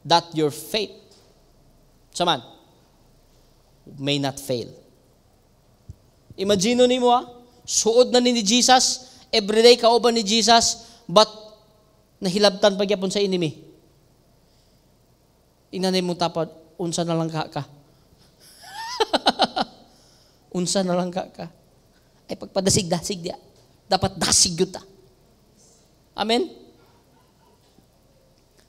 that your faith, saman, may not fail. Imagine nimo suod na ni Jesus, everyday kauban ni Jesus, but nahilabtan pagyapon sa enemy. Inanay mong tapad, unsa na lang ka. Unsa na lang ka. Ay pagpadasig-dasig dia. Dapat dasig yun ta. Amen?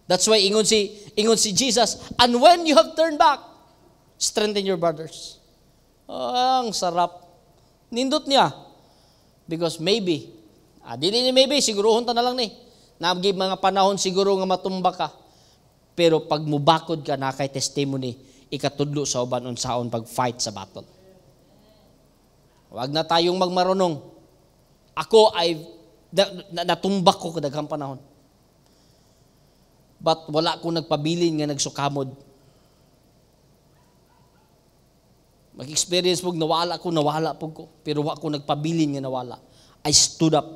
That's why ingon si Jesus, and when you have turned back, Strengthen your brothers. Ang sarap. Nindot niya. Because maybe, dili ni maybe, sigurohon ta na lang ni. Nagib mga panahon siguro nga matumba ka. Pero pag mubakod ka na kay testimony, ikatudlo sa uban unsaon pag-fight sa battle. Huwag na tayong magmarunong. Ako ay natumbak ko kadaghang panahon. But wala ko nagpabilin nga nagsukamod. Mag-experience po, nawala po ko. Pero wala ko nagpabilin nga nawala. I stood up.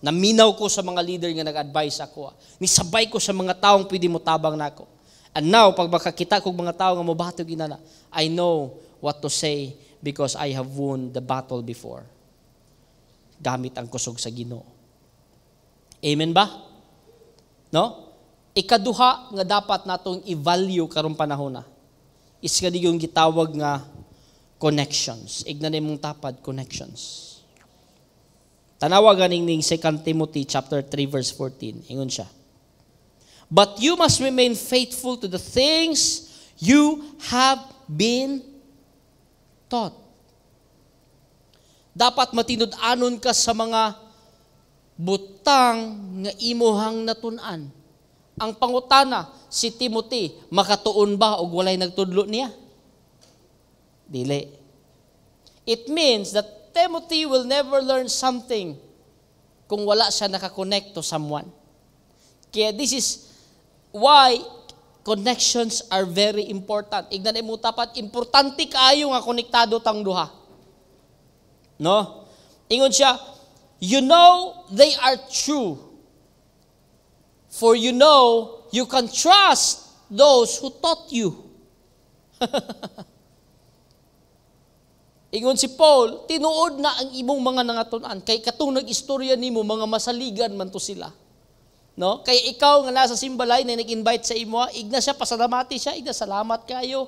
Naminaw ko sa mga leader nga nag-advise ako. Nisabay ko sa mga taong pwede mo tabang na ako. And now, pag makakita ko mga tao nga mabatog inana, I know what to say because I have won the battle before. Gamit ang kusog sa Ginoo. Amen ba? No? Ikaduha nga dapat natong i-value karong panahon na. Is nga yung gitawag nga connections. Ignan mong tapad, connections. Tanawa ganing ning 2 Timothy chapter 3 verse 14. Ingon siya. But you must remain faithful to the things you have been taught. Dapat matinud-anon ka sa mga butang nga imuhang natun-an. Ang pangutana, si Timothy, makatuon ba o walay nagtudlo niya? Dili. It means that Timothy will never learn something kung wala siya nakakonect to someone. Kaya this is why connections are very important. Ignan mo tapat, importante kaayo nga konektado tang duha. No? Ingon siya, you know they are true. For you know you can trust those who taught you. Ingon si Paul, tinuod na ang imong mga nangatun-an. Kay katong nag-istorya nimo, mga masaligan man to sila. No? Kay ikaw nga nasa simbalay na nag-invite sa imo, igna siya, pasalamati siya, igna salamat kayo.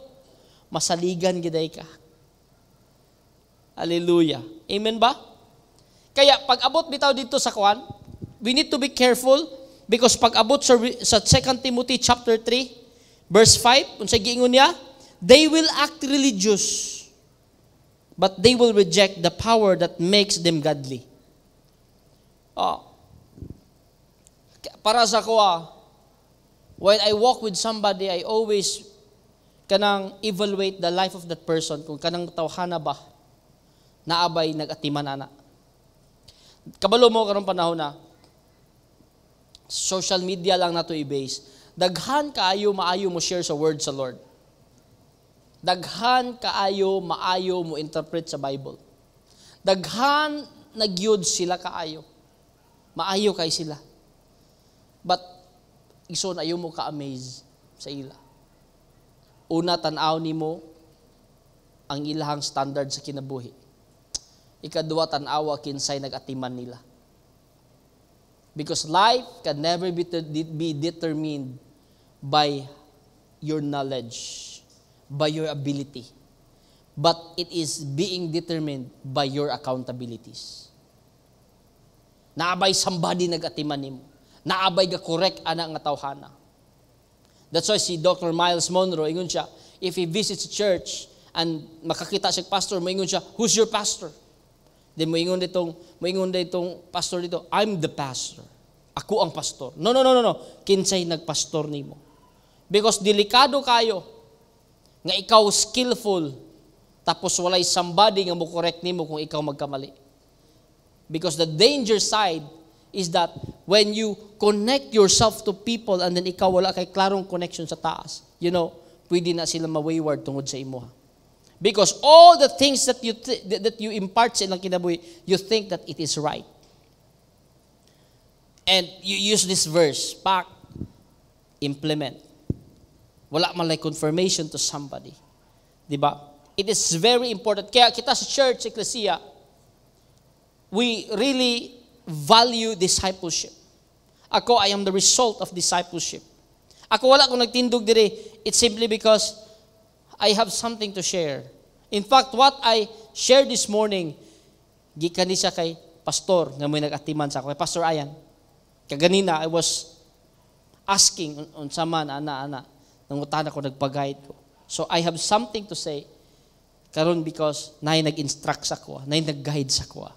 Masaligan giday ka. Hallelujah. Amen ba? Kaya pag abot bitaw dito sa kwan, we need to be careful because pag abot sa 2 Timothy chapter 3, verse 5, unsay giingon niya, they will act religious, but they will reject the power that makes them godly. Para sa ko, when I walk with somebody, I always kanang evaluate the life of that person, kung kanang tawhana ba, naabay nag-atiman ana. Kabalo mo karong panahon na, social media lang nato i-base. Daghan kaayo maayo mo share sa word sa Lord. Daghan kaayo maayo mo interpret sa Bible. Daghan nagyud sila kaayo. Maayo kay sila. But ison ayo mo ka-amaze sa ila. Una tan-aw nimo ang ilahang standard sa kinabuhi. Ikaduwa tan-awa kinsay nag-atiman nila. Because life can never be determined by your knowledge, by your ability, but it is being determined by your accountabilities. Naabay somebody nag-atiman nimo. Naabay ga correct ana nga tawhana. That's why si Dr. Miles Monroe, ingon siya, if he visits a church and makakita siya pastor, moingon siya, who's your pastor? Then moingon ditong pastor dito, I'm the pastor. Ako ang pastor. No. Kinsay nagpastor nimo. Because delikado kayo nga ikaw skillful tapos walay somebody nga mo correct nimo kung ikaw magkamali. Because the danger side is that when you connect yourself to people and then ikaw wala kay klarong connection sa taas, pwede na sila ma-wayward tungod sa imo. Because all the things that you impart sa ilang kinabuhi, you think that it is right. And you use this verse, implement. Wala man like confirmation to somebody. Diba? It is very important. Kaya kita sa church, ecclesia, we really value discipleship. Ako, I am the result of discipleship. Ako wala kung nagtindog dire, it's simply because I have something to share. In fact, what I shared this morning, gikan ni siya kay pastor nga may nag-atiman sa ako. Kay Pastor Ayan, kaganina I was asking unsa man ana nangutana ko nagpag-guide ko. So I have something to say karon because naay nag-instruct sa ko, naay nag-guide sa ko.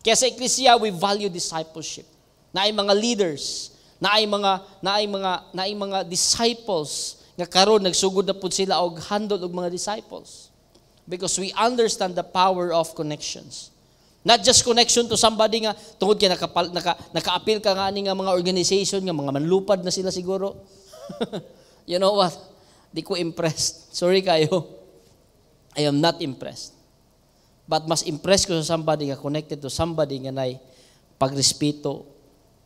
Kaya sa Ecclesia, we value discipleship. Naay mga leaders, naay mga disciples nga karon nagsugod na pud sila og handle og mga disciples. Because we understand the power of connections. Not just connection to somebody nga tungod kay naka-appeal ka nga ani nga mga organization nga mga manlupad na sila siguro. You know what? Di ko impressed. Sorry kayo. I am not impressed. But mas impressed ko sa somebody nga connected to somebody nga nay pagrespeto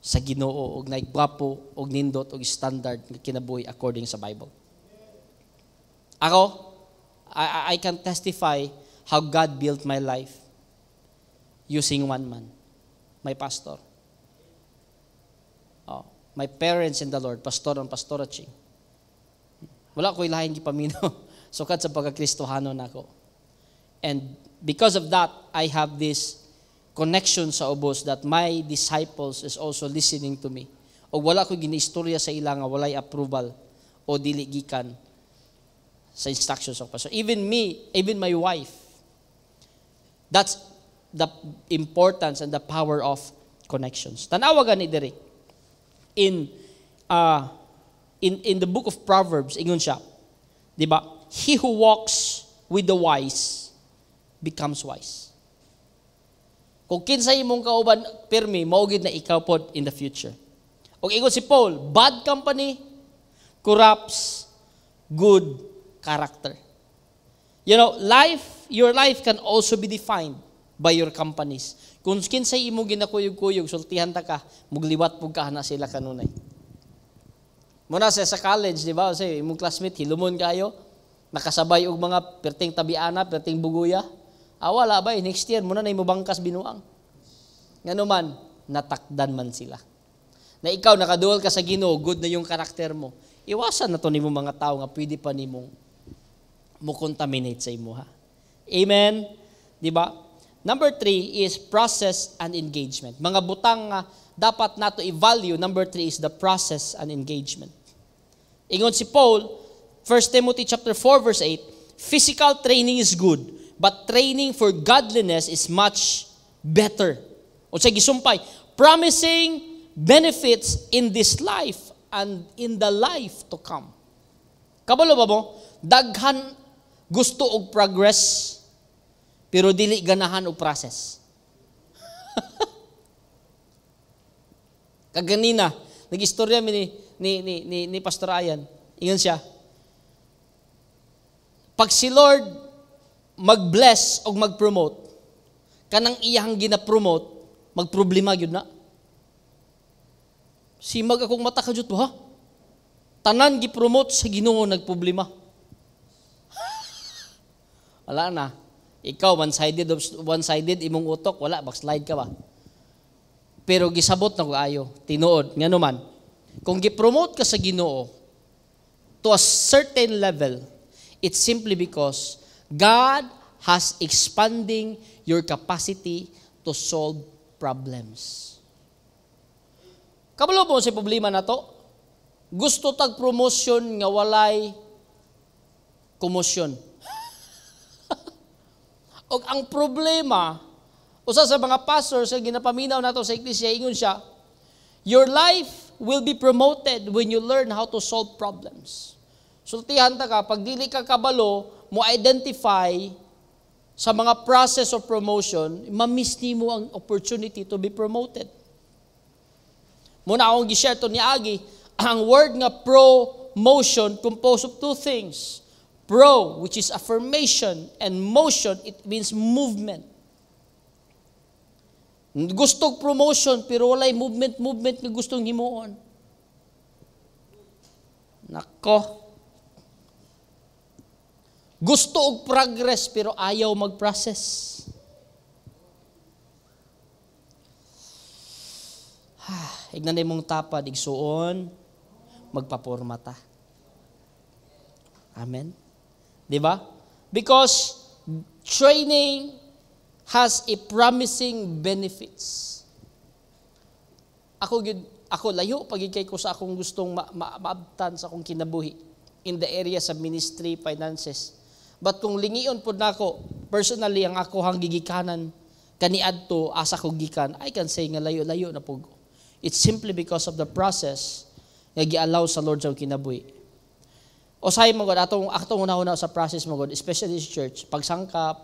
sa Ginoo og nay gwapo og nindot og standard nga kinabuhi according sa Bible. Ako, I can testify how God built my life using one man, my pastor. Oh, my parents in the Lord, pastor and pastora Ching. Wala ko ilahin gipaminaw. Sukad sa pagkakristohano nako. And because of that, I have this connection sa ubos that my disciples is also listening to me. O wala ko giniistorya sa ila nga walay approval o dili gikan sa instructions of pastor. Even me, even my wife. That's the importance and the power of connections. Tanawa gani diri. In the book of Proverbs, ingon siya, di ba? He who walks with the wise becomes wise. Kung kinsay imong kauban pirmi, maugid na ikaw pod in the future. Og ingon si Paul, bad company corrupts good character. You know, your life can also be defined by your companies. Kung kinsay imo ginakuyog-kuyog, sultihan ta ka, mugliwat pug ka na sila kanunay. Muna sa college, di ba? Say, imong classmate, hilumon kayo, nakasabay og mga perting tabiana, perting buguya. Wala ba, next year, muna na imo bangkas binuang. Ngano man, natakdan man sila. Na ikaw, nakaduol ka sa Ginoo, good na yung karakter mo. Iwasan na to nimo mga tao nga pwede pa nimong mo contaminate sa imo ha. Amen? Di ba? Number 3 is process and engagement. Mga butang nga dapat nato i-value. Number 3 is the process and engagement. Ingon si Paul, 1 Timothy chapter 4 verse 8, physical training is good, but training for godliness is much better. O sa gisumpay, promising benefits in this life and in the life to come. Kabalo ba mo? Daghan gusto og progress, pero dili ganahan og process. Kaganina, nag-istorya ni Pastor Ayan. Ingon siya, pag si Lord mag-bless o mag-promote, kanang iyang gina-promote, mag-problema yun na. Simag akong mata ka dito, ha? Tanan gi-promote sa Ginoo nagproblema. Wala na. Ikaw, one-sided imong utok, wala, backslide ka ba? Pero gisabot na ko ayo, tinuod, nga naman, kung gi-promote ka sa Ginoo to a certain level, it's simply because God has expanding your capacity to solve problems. Kabalo mo sa problema na to? Gusto tag promotion nga walay komosyon. O ang problema, usa sa mga pastors nga ginapaminaw nato sa iglesia, ingon siya, your life will be promoted when you learn how to solve problems. Sultihan ta ka, pag dili ka kabalo, mo identify sa mga process of promotion, ma-miss nimo ang opportunity to be promoted. Muna akong gi-share to ni Agi, ang word nga promotion composed of two things. Pro, which is affirmation, and motion, it means movement. Gustong promotion, pero walay movement nga gustong himuon. Nako. Gusto og progress, pero ayaw mag-process. Ignan na mong tapad, igsuon, magpaporma ta. Amen? Diba? Because training has a promising benefits. Ako layo pagikay ko sa akong gustong maabtan sa akong kinabuhi. in the areas of ministry, finances. But kung lingiyon po na ako, personally, ang ako hang gigikanan, kaniadto, asa ko gikan, I can say nga layo-layo na po. It's simply because of the process nga gi-allow sa Lord sa kinabuhi. O say mo God, atong una-una sa process mo God, especially sa church, pagsangkap,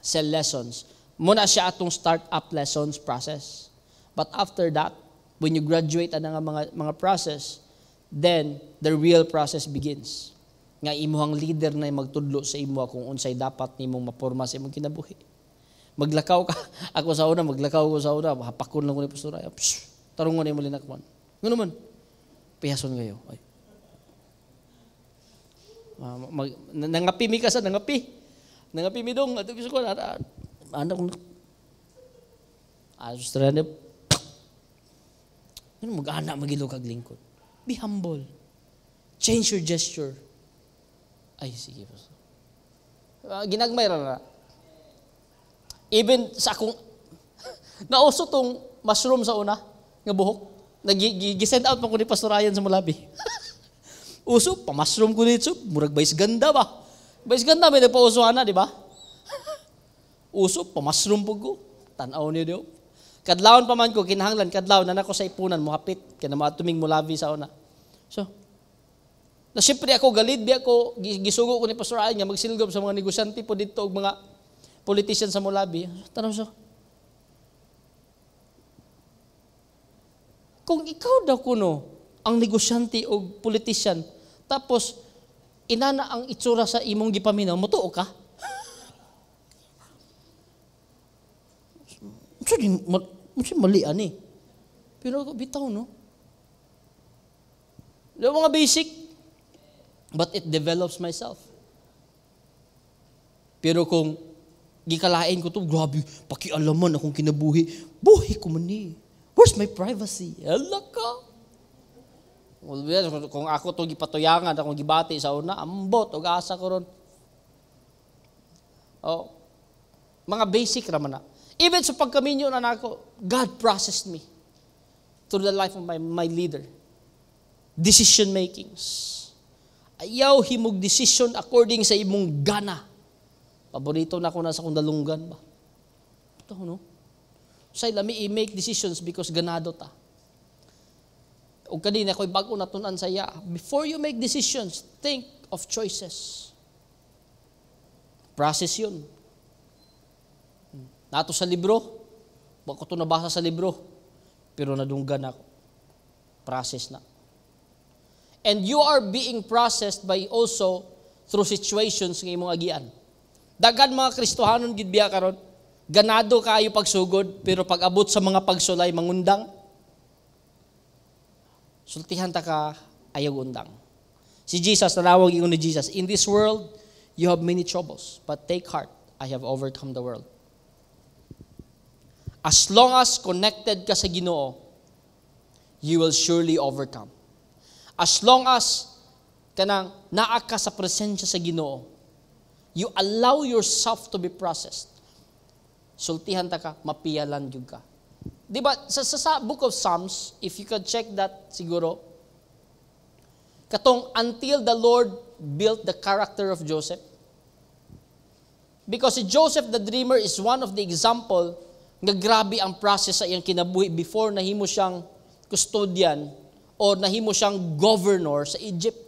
cell lessons, muna siya atong start-up lessons process. But after that, when you graduate ang mga process, then the real process begins. Nga imuhang leader na magtudlo sa imo kung unsay dapat nimong maporma sa imong kinabuhi. Maglakaw ka, ako sa una, hapakon lang ko ni pastor, tarungon na mo linakman. Ngano man, pihason kayo. Ay. Nangapi mi ka sa, nangapi mi dong, ato gusto ko, anak ko, suster na, mag-anak magilo kag lingkod. Be humble. Change your gesture. Ay, sige po. Ginagmay ra. Even sa akong, nauso tong mushroom sa una, nga buhok. Nag-send out pa ko ni Pastor Ryan sa Mulabi. Uso, pa-mushroom ko nito. Murag bayis ganda ba? Bayis ganda, may nagpa-usuhan na, di ba? Uso, pa-mushroom po ko. Tanaw niyo diyo. Kadlawon pa man ko, kinahanglan, kadlaw na nako sa ipunan, muhapit, kaya na mga tuming Mulabi sa una. So, na siyempre ako, galid, di ako, gisugo ko ni Pastor Ryan nga, magsilgob sa mga negosyante po dito, o mga politician sa Mulabi. Tanong so, kung ikaw daw kuno ang negosyante o politician, tapos inana ang itsura sa imong gipaminaw, mutuo ka? Mali mali ani. Pero bitaw no. Yung mga basic, but it develops myself. Pero kung gikalain ko to, grabe, pakialaman akong kinabuhi. Buhi ko man ni. Where's my privacy? Hala ka. Kung ako to gipatuyangan, akong gibati sa una, ambot, o asa ko ron. Oh, mga basic raman na. Even sa pagkaminyo na nako, God processed me through the life of my leader. Decision makings. Ayaw himog decision according sa imong gana. Paborito na ako na sa kong dalunggan ba? Ito, no? Say, lami i-make decisions because ganado ta. O kanina, ako'y bago natunan sa iya. Before you make decisions, think of choices. Process yun. Nato sa libro, bako ito nabasa sa libro, pero nadunggan ako. Process na. And you are being processed by also through situations ng imong agian. Dagan mga Kristohanon gid biya karon, ganado kaayo pagsugod, pero pag abot sa mga pagsulay mangundang, sultihan ta ka ayaw undang. Si Jesus, nanawag ingon ni Jesus, in this world you have many troubles, but take heart, I have overcome the world. As long as connected ka sa Ginoo, you will surely overcome. As long as kanang naa ka sa presensya sa Ginoo, you allow yourself to be processed. Sultihan ta ka, mapiyalan jud ka. Di ba, sa book of Psalms, if you could check that siguro, katong until the Lord built the character of Joseph. Because si Joseph the dreamer is one of the example nga grabe ang process sa iyang kinabuhi before nahimo siyang custodian o nahimo siyang governor sa Egypt.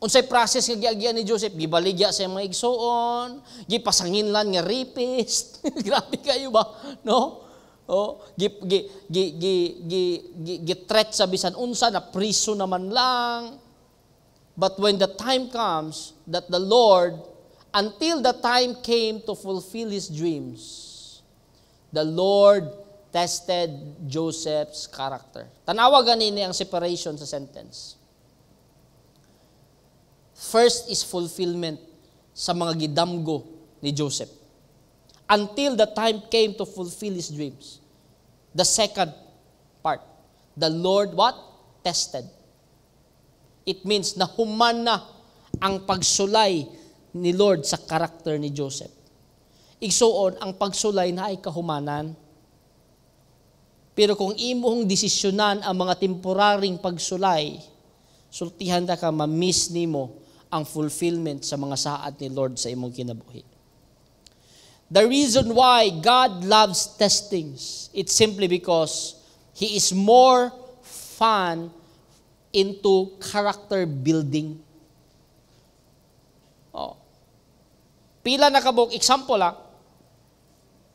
Unsay process nga giagian ni Joseph, gibaligya sa mga igsoon, gipasanginlan nga rapist. Grabe kayo ba, no? Oh, threat sa bisan unsa na priso naman lang. But when the time comes that the Lord, until the time came to fulfill his dreams, the Lord tested Joseph's character. Tanawa ganini ang separation sa sentence. First is fulfillment sa mga gidamgo ni Joseph. Until the time came to fulfill his dreams. The second part, the Lord what? Tested. It means na human na ang pagsulay ni Lord sa karakter ni Joseph. Igsuon, ang pagsulay na ay kahumanan. Pero kung imong desisyonan ang mga temporaring pagsulay, sultihan ta ka ma-miss nimo ang fulfillment sa mga saad ni Lord sa imong kinabuhi. The reason why God loves testings, it's simply because He is more fun into character building. Oh. Pila na kabuk, example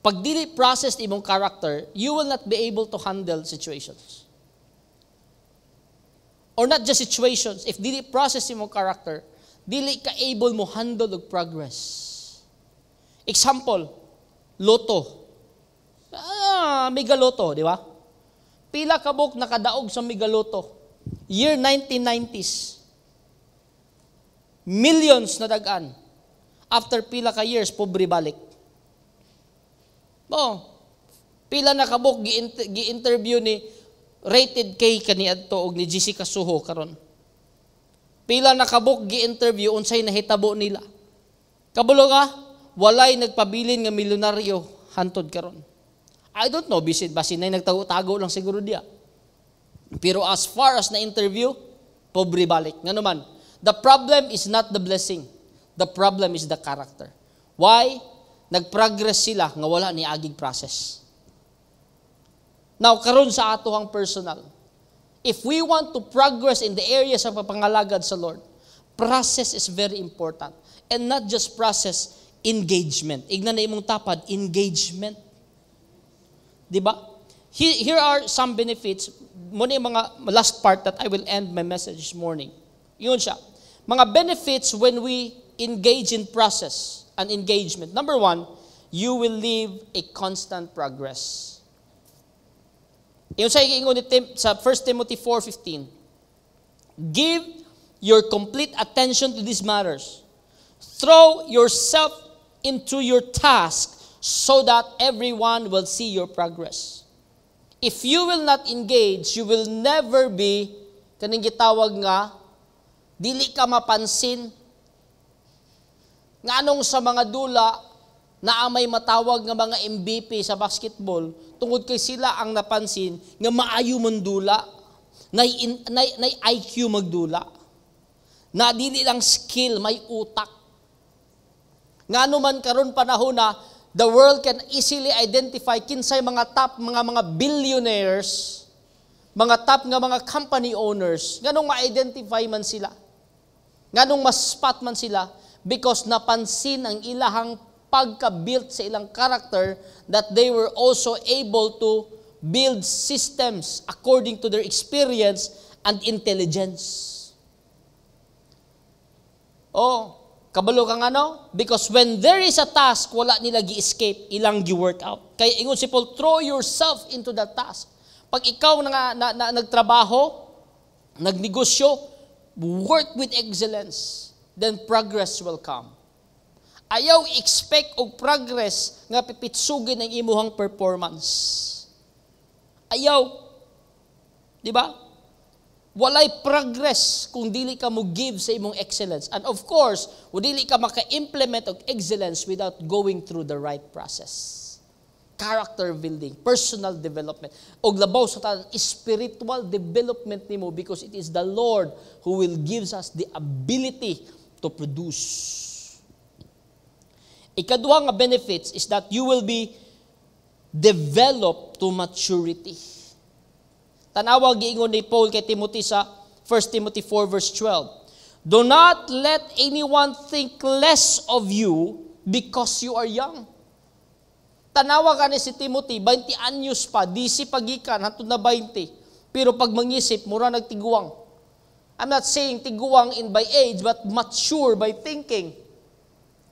pag dili process imong character, you will not be able to handle situations. Or not just situations, if dili process imong character, dili ka able mo handle og progress. Example, loto. Mega loto, di ba? Pila kabuk nakadaog sa mega loto. Year 1990s. Millions na dagan. After pila ka years, pobre balik. Pila na kabuk gi-interview ni Rated K kaniadto og ni Jessica Soho karon. Pila na kabuk gi-interview unsay nahitabo nila. Kabulo ka, walay nagpabilin nga milyonaryo hantod karon. I don't know, basin na nagtago-tago lang siguro diya. Pero as far as na interview, pobre balik. Nga naman, the problem is not the blessing. The problem is the character. Why? Nag-progress sila nga wala ni agig process. Now, karon sa atohang personal, if we want to progress in the areas of pangalagad sa Lord, process is very important. And not just process, engagement. Ignan na imong tapad, engagement. Diba? Here are some benefits. Muna yung mga last part that I will end my message this morning. Yun siya. Mga benefits when we engage in process and engagement. Number one, you will live a constant progress. Yung sa ikingon sa 1 Timothy 4:15, give your complete attention to these matters. Throw yourself into your task so that everyone will see your progress. If you will not engage, you will never be, kaning gitawag nga, dili ka mapansin. Nganong sa mga dula, na may matawag nga mga MVP sa basketball, tungod kay sila ang napansin nga maayo man dula, na IQ magdula, na dili lang skill, may utak. Ngano man karon panahon na the world can easily identify kinsay mga top mga billionaires, mga top nga mga company owners, nganong ma-identify man sila, nganong ma-spot man sila, because napansin ang ilahang pagka-built sa ilang character that they were also able to build systems according to their experience and intelligence. Kabalo kang ano? Because when there is a task, wala nila gi-escape, ilang gi-work out. Kaya ingon si Paul, throw yourself into that task. Pag ikaw nagtrabaho, nagnegosyo, work with excellence, then progress will come. Ayaw expect og progress nga pipitsugin ang imuhang performance. Ayaw. Di ba? Walay progress kung dili ka mo give sa imong excellence. And of course, kung dili ka maka-implement og excellence without going through the right process. Character building, personal development, og labaw sa tanan, spiritual development nimo, because it is the Lord who will gives us the ability to produce. Ikaduha nga benefits is that you will be developed to maturity. Tanawag giingon ni Paul kay Timothy sa 1 Timothy 4 verse 12. Do not let anyone think less of you because you are young. Tanawag ka ni si Timothy, 20 anyos pa, disi pagikan, hantod na 20. Pero pag mangisip, mura nagtiguang. I'm not saying tiguang in by age, but mature by thinking.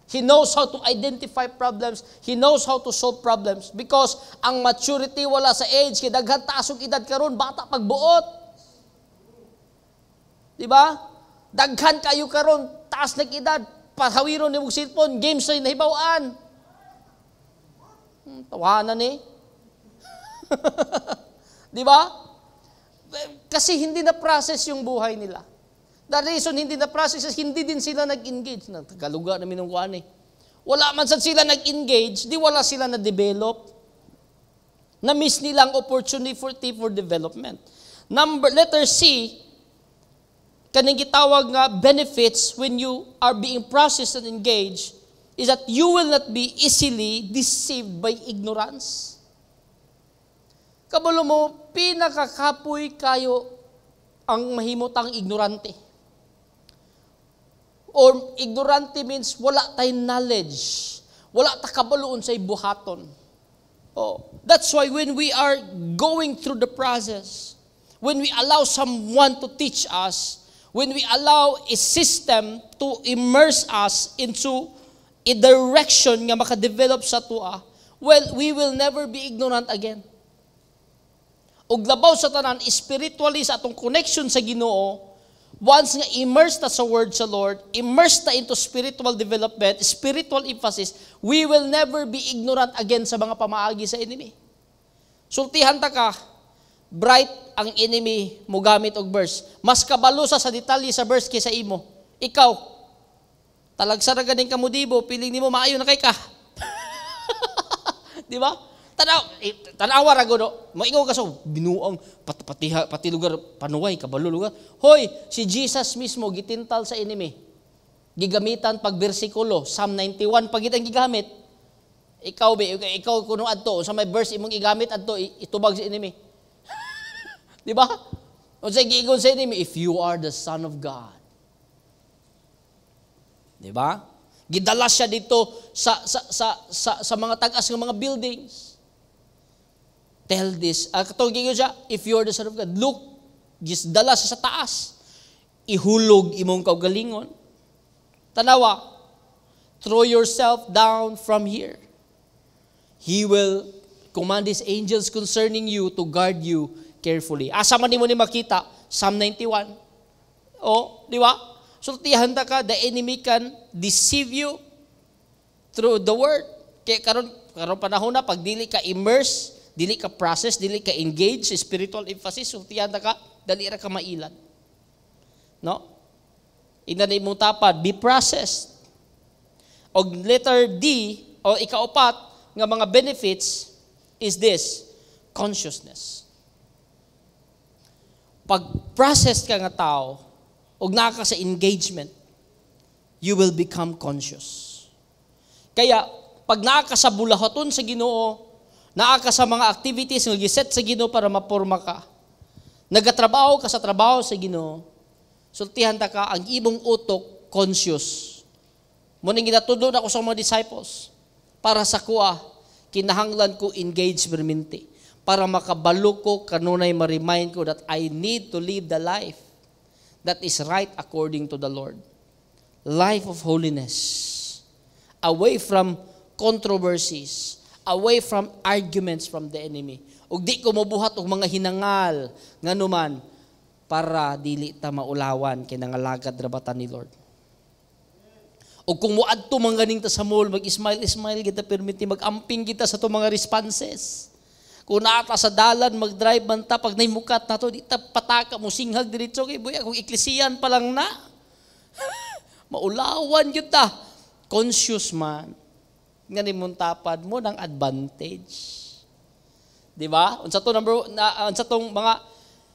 He knows how to identify problems. He knows how to solve problems. Because ang maturity wala sa age. Kaya daghan taasog edad karon, bata pagbuot. Diba? Daghan kayo karon, taas na edad. Pahawiron ni mong cellphone, games na nahibawaan. Tawanan eh. Diba? Kasi hindi na process yung buhay nila. The reason hindi na-process is hindi din sila nag-engage. Tagaluga namin ng kuhan eh. Wala man sila nag-engage, di wala sila na-develop. Na-miss nilang opportunity for development. Letter C, kaning gitawag nga benefits when you are being processed and engaged is that you will not be easily deceived by ignorance. Kabalo mo, pinakakapoy kayo ang mahimutang ignorante. Or ignorante means wala tayong knowledge. Wala ta kabaloon sa ibuhaton. Oh, that's why when we are going through the process, when we allow someone to teach us, when we allow a system to immerse us into a direction nga makadevelop sa tua, well, we will never be ignorant again. Og labaw sa tanan, spiritually sa atong connection sa Ginoo, once nga immersed ta sa word sa Lord, immersed ta into spiritual development, spiritual emphasis, we will never be ignorant again sa mga pamaagi sa enemy. Sultihan ta ka, bright ang enemy mo gamit og verse. Mas kabalo sa detalye sa verse kaysa imo. Ikaw, talagsa ra ganing kamudibo, piling nimo maayo na kay ka. Di ba? Tanawa ra gono. Moingon ka so binuang pati lugar panuway kabalo lugar. Hoy, si Jesus mismo gitintal sa enemy. Gigamitan pag bersikulo, Psalm 91 pag itang gigamit. Ikaw kuno adto sa may verse imong igamit adto itubag sa enemy. Di ba? Unsay giingon sa enemy, if you are the Son of God. Di ba? Gidala siya dito sa mga tagas ng mga buildings. Tell this. Katong giingon siya, if you are the Son of God, look, gisdala siya sa taas. Ihulog imong kaugalingon. Tanawa, throw yourself down from here. He will command His angels concerning you to guard you carefully. Asa man nimo ni makita, Psalm 91. Oh, di ba? Sultihan ta ka, the enemy can deceive you through the word. Kaya karon panahon na, pag dili ka immerse, dili ka process, dili ka engage sa spiritual emphasis, sultihan ta ka, dali ra ka mailan. No? Ina na imong tapad, be processed. Og letter D, o ikaapat, nga mga benefits is this, consciousness. Pag process ka nga tao, og naa ka sa engagement, you will become conscious. Kaya, pag naa ka sa bulahaton sa Ginoo, naa ka sa mga activities nga giset sa Ginoo para maporma ka, nagatrabaho ka sa trabaho sa Ginoo, sultihan ta ka, ang imong utok, conscious. Muning ginatudlo na ko sa mga disciples, para sa kuha, kinahanglan ko engage permanente, para makabalo ko, kanunay ma-remind ko that I need to live the life that is right according to the Lord. Life of holiness. Away from controversies. Away from arguments from the enemy. Ug di ko mobuhat og mga hinangal nganuman para dili ta maulawan kay nangalagad rabatan ni Lord. Ug kung moadto man ganing ta sa mall, mag-smile kita permiti mag-amping kita sa to mga responses. Kung naata sa dalan, mag-drive man ta, pag naimukat na to, di ta pataka mo, singhag diretso kay buya, kung iklesiyan pa lang na. Maulawan yun ta. Conscious man. Nga mong tapad mo ng advantage. Di ba? Unsa tong mga,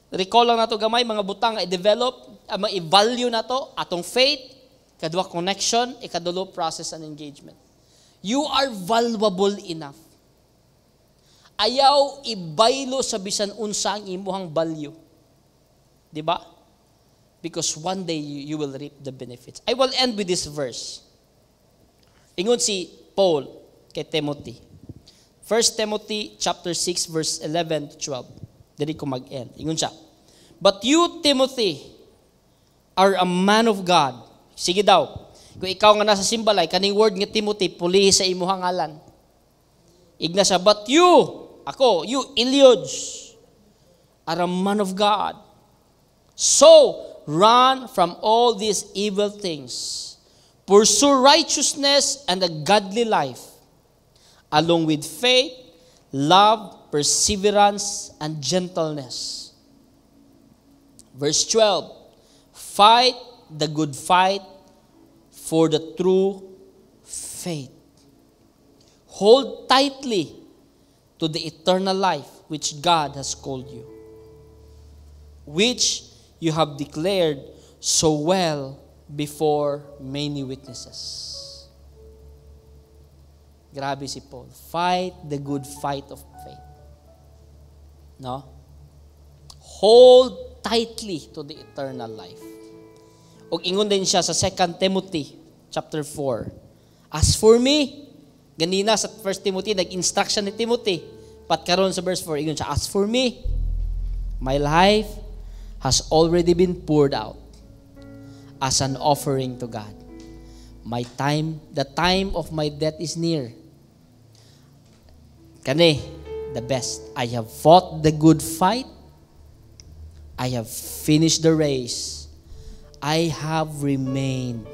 recall lang na to gamay, mga butang nga i-develop, ma-value na to, atong faith, kadwa connection, ikadulo process and engagement. You are valuable enough. Ayaw ibaylo sa bisan unsa ang imuhang value. Di ba? Because one day you will reap the benefits. I will end with this verse. Ingon si Paul kay Timothy. 1 Timothy chapter 6 verse 11 to 12. Dili ko mag-end. Ingon siya. But you, Timothy, are a man of God. Sige daw. Kung ikaw nga nasa simbalay, kaning word nga Timothy, pulihi sa imuhang ngalan. Igna siya, but you, ako, you, Eliud, are a man of God. So, run from all these evil things. Pursue righteousness and a godly life, along with faith, love, perseverance, and gentleness. Verse 12, fight the good fight for the true faith. Hold tightly to the eternal life which God has called you, which you have declared so well before many witnesses. Grabe si Paul. Fight the good fight of faith. No? Hold tightly to the eternal life. Og ingon din siya sa 2 Timothy chapter 4. As for me, ganina sa 1 Timothy, nag-instruction ni Timothy. Pat karon sa verse 4, ingon siya, as for me, my life has already been poured out as an offering to God. The time of my death is near. Kani, the best. I have fought the good fight. I have finished the race. I have remained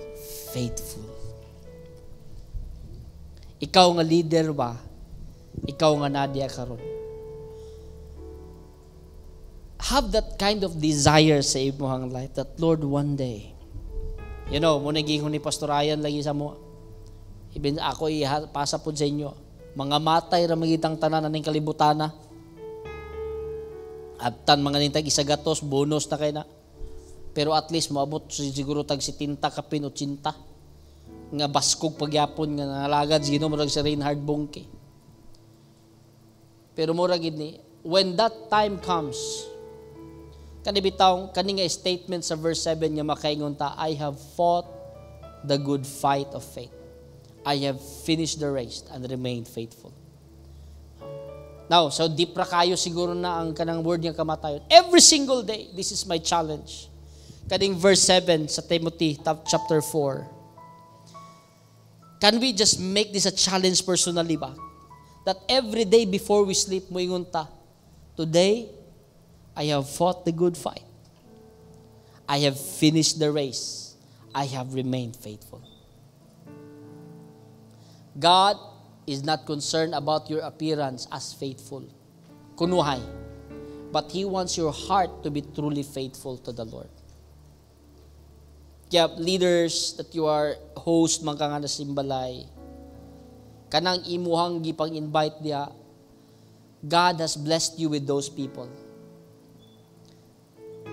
faithful. Ikaw nga leader ba? Ikaw nga Nadia karon. Have that kind of desire sa imong life that Lord one day. You know, mo naging ni Pastor Ryan lagi sa mo. Ibin ako ipasa pud sa inyo. Mga matay ra magitang tanan ning kalibutana. At mga nintag isagatos bonus na kay na. Pero at least moabot siguro tag 70 kapin 80 nga baskog pagyapon nga nalagad gino mo si Reinhard Bonnke. Pero mura gid ni when that time comes, kani bitaw kani nga statement sa verse 7 nga makaingon ta, I have fought the good fight of faith. I have finished the race and remained faithful. Now, so deep ra kayo siguro na ang kanang word nga kamatayon. Every single day, this is my challenge. Kading verse 7 sa Timothy chapter 4. Can we just make this a challenge personally ba? That every day before we sleep, moingon ta, today, I have fought the good fight. I have finished the race. I have remained faithful. God is not concerned about your appearance as faithful. Kunuhay. But He wants your heart to be truly faithful to the Lord. Kaya leaders that you are host man ka nga na simbalay, kanang imuhang gipang-invite diya, God has blessed you with those people.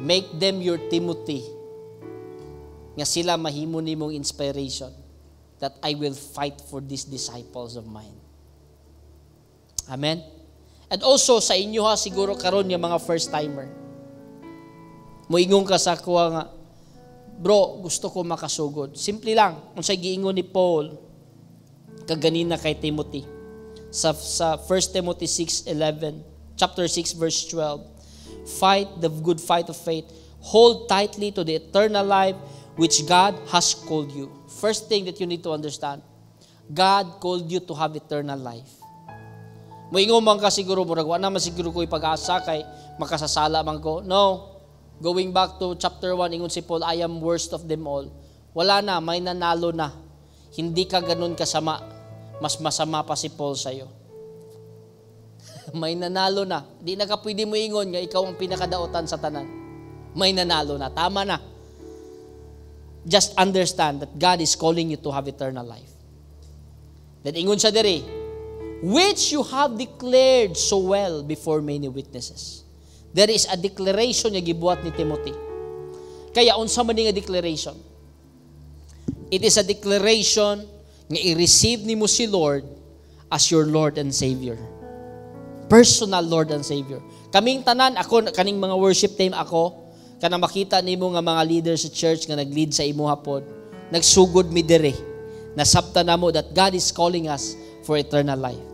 Make them your Timothy. Nga sila mahimo nimong inspiration that I will fight for these disciples of mine. Amen? And also sa inyo ha, siguro karon yung mga first-timer. Muingon ka sa kuha nga, bro, gusto ko makasugod. Simple lang, kung sa giingon ni Paul, kaganina kay Timothy, sa 1 Timothy 6:11, chapter 6 verse 12, fight the good fight of faith, hold tightly to the eternal life which God has called you. First thing that you need to understand, God called you to have eternal life. Moingon man ka siguro, murag wa naman siguro ko ipag-asa kay makasasala man ko. No. Going back to chapter 1, ingon si Paul, I am worst of them all. Wala na, may nanalo na. Hindi ka ganun kasama. Mas masama pa si Paul sa'yo. May nanalo na. Di na ka pwede mo ingon nga ikaw ang pinakadaotan sa tanan. May nanalo na. Tama na. Just understand that God is calling you to have eternal life. Then ingon siya diri, which you have declared so well before many witnesses. There is a declaration nga gibuhat ni Timothy. Kaya unsa man nga declaration? It is a declaration nga i-receive nimo si Lord as your Lord and Savior. Personal Lord and Savior. Kaming tanan, ako, kaning mga worship team ako, kana makita nimo nga mga leaders sa church nga nag-lead sa imo hapon, nagsugod mi dire. Nasabta namo that God is calling us for eternal life.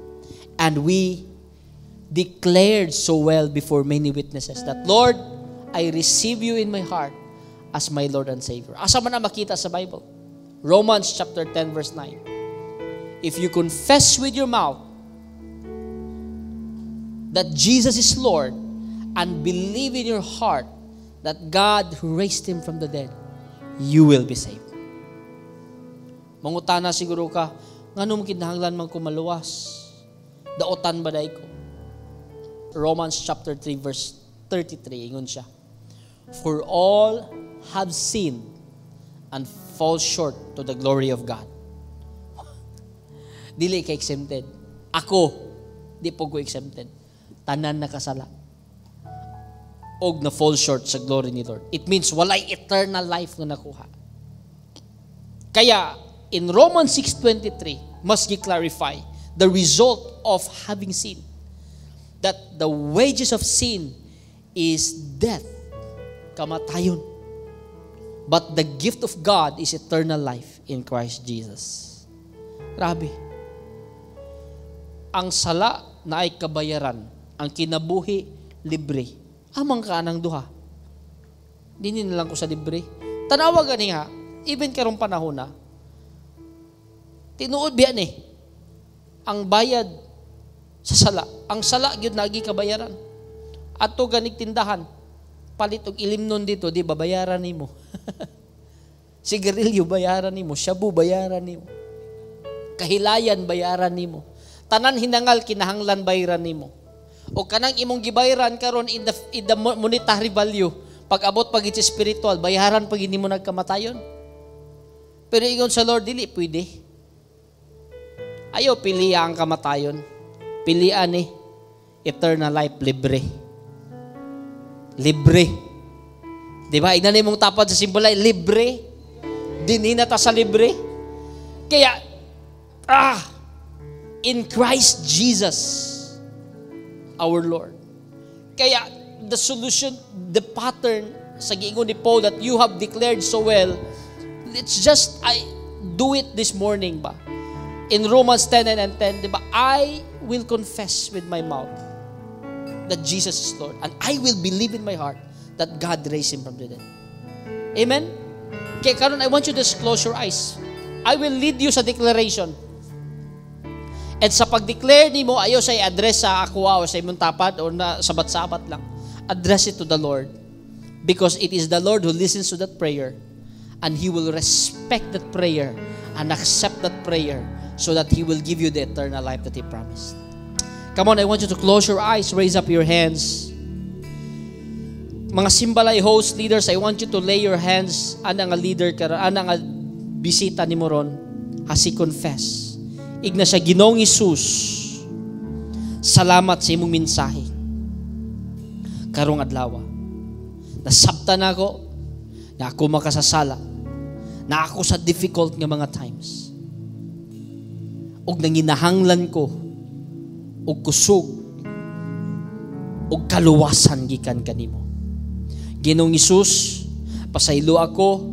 And we declared so well before many witnesses that, Lord, I receive you in my heart as my Lord and Savior. Asa man na makita sa Bible? Romans chapter 10 verse 9. If you confess with your mouth that Jesus is Lord and believe in your heart that God raised Him from the dead, you will be saved. Mangutana siguro ka, ngano mo kinahanglan man ko maluwas? Daotan ba day ko? Romans chapter 3 verse 33, ingon siya. For all have sinned and fall short to the glory of God. Dili ka exempted. Ako, di po ko exempted. Tanan nakasala. og na fall short sa glory ni Lord. It means walay eternal life nga nakuha. Kaya in Romans 6:23 must clarify the result of having sin, that the wages of sin is death, kamatayon. But the gift of God is eternal life in Christ Jesus. Grabe. Ang sala na ay kabayaran, ang kinabuhi libre. Amang ka ng duha. Dinin na lang ko sa libre. Tanawa gani ha, even karong panahon na, tinuod biyan ang bayad sa sala. Ang sala gyud nagi kabayaran. Ato ganig tindahan, palit og ilimnon dito, di babayaran nimo. Sigarilyo bayaran nimo, shabu bayaran nimo. Kahilayan bayaran nimo. Tanan hinangal kinahanglan bayaran nimo. O kanang imong gibayaran karon in the monetary value, pag abot pag it's spiritual, bayaran pag hindi mo nagkamatayon. Pero ingon sa Lord, dili pwede. Ayaw piliya ang kamatayon. Pilian eternal life, libre. Libre. Diba? Ignan mong tapad sa simbolay, libre. Dinina ta sa libre. Kaya, in Christ Jesus, our Lord. Kaya, the solution, the pattern sa giingon ni Paul that you have declared so well, it's just, I do it this morning ba? In Romans 10 and 10, diba? I will confess with my mouth that Jesus is Lord, and I will believe in my heart that God raised Him from the dead. Amen? Kaya karon, I want you to just close your eyes. I will lead you sa declaration. At sa pag-declare ni mo, ayaw sa i-address sa akwa o sa imong tapat o na sabat-sabat lang. Address it to the Lord. Because it is the Lord who listens to that prayer, and He will respect that prayer and accept that prayer so that He will give you the eternal life that He promised. Come on, I want you to close your eyes, raise up your hands. Mga Simbalay host leaders, I want you to lay your hands ana nga leader ana nga bisita ni mo ron, hasi confess. Igna siya, Ginoong Isus, salamat sa imong mensahe. Karong adlaw, nasabtan ako na ako makasasala, na ako sa difficult nga mga times. Og nanginahanglan ko og kusog og kaluwasan gikan kanimo. Ginoong Isus, pasaylo ako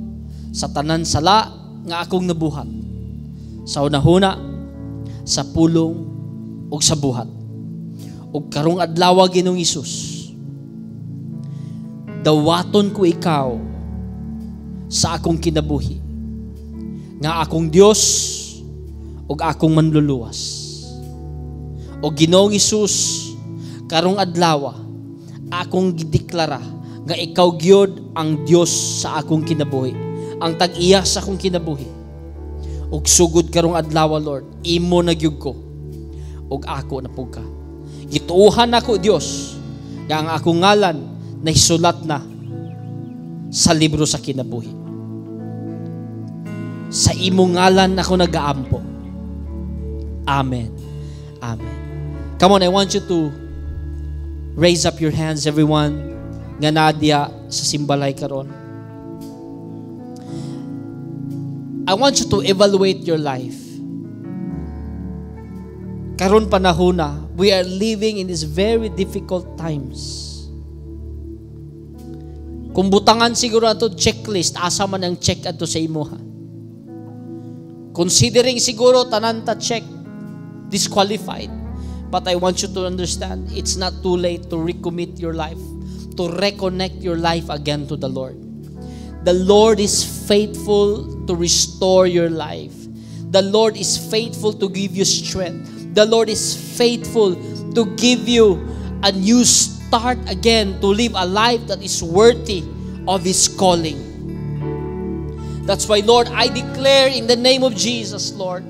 sa tanan sala nga akong nabuhat. Sa unahuna, sa pulong ug sa buhat. Ug karong adlaw, Ginoong Isus, dawaton ko ikaw sa akong kinabuhi, nga akong Dios ug akong manluluwas. O Ginoong Isus, karong adlaw akong gideklara nga ikaw gyud ang Dios sa akong kinabuhi, ang tag-iya sa akong kinabuhi. Ug sugod karong adlaw, Lord, imo na gyud ko ug ako na pug ka. Gituuhan ako, Dios, nga ang akong ngalan naisulat na sa libro sa kinabuhi. Sa imong ngalan ako nagaampo. Amen. Amen. Come on, I want you to raise up your hands, everyone, nga nadya sa simbalay karon. I want you to evaluate your life. Karon panahon na, we are living in these very difficult times. Kung butangan siguro ato checklist, asa man ang check ato sa imo ha. Considering siguro tanan ta check, disqualified. But I want you to understand, it's not too late to recommit your life, to reconnect your life again to the Lord. The Lord is faithful to restore your life. The Lord is faithful to give you strength. The Lord is faithful to give you a new start again, to live a life that is worthy of His calling. That's why, Lord, I declare in the name of Jesus, Lord,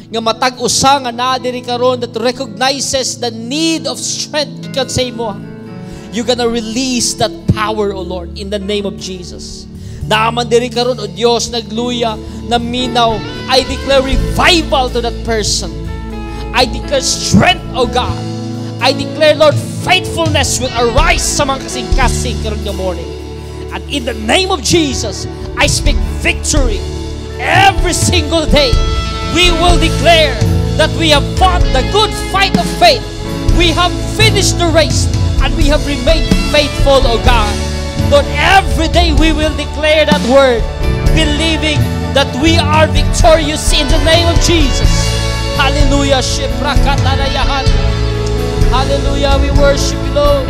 nga matag usa nga naa diri karon that recognizes the need of strength ikan sa imo. You're gonna release that power, O Lord, in the name of Jesus. Naaman diri karon, O Dios, nagluya, naminaw. I declare revival to that person. I declare strength, O God. I declare, Lord, faithfulness will arise sa mga kasing-kasing karon nga morning. And in the name of Jesus, I speak victory. Every single day, we will declare that we have fought the good fight of faith. We have finished the race and we have remained faithful, O God. Lord, every day we will declare that word, believing that we are victorious in the name of Jesus. Hallelujah. Hallelujah. We worship you, Lord.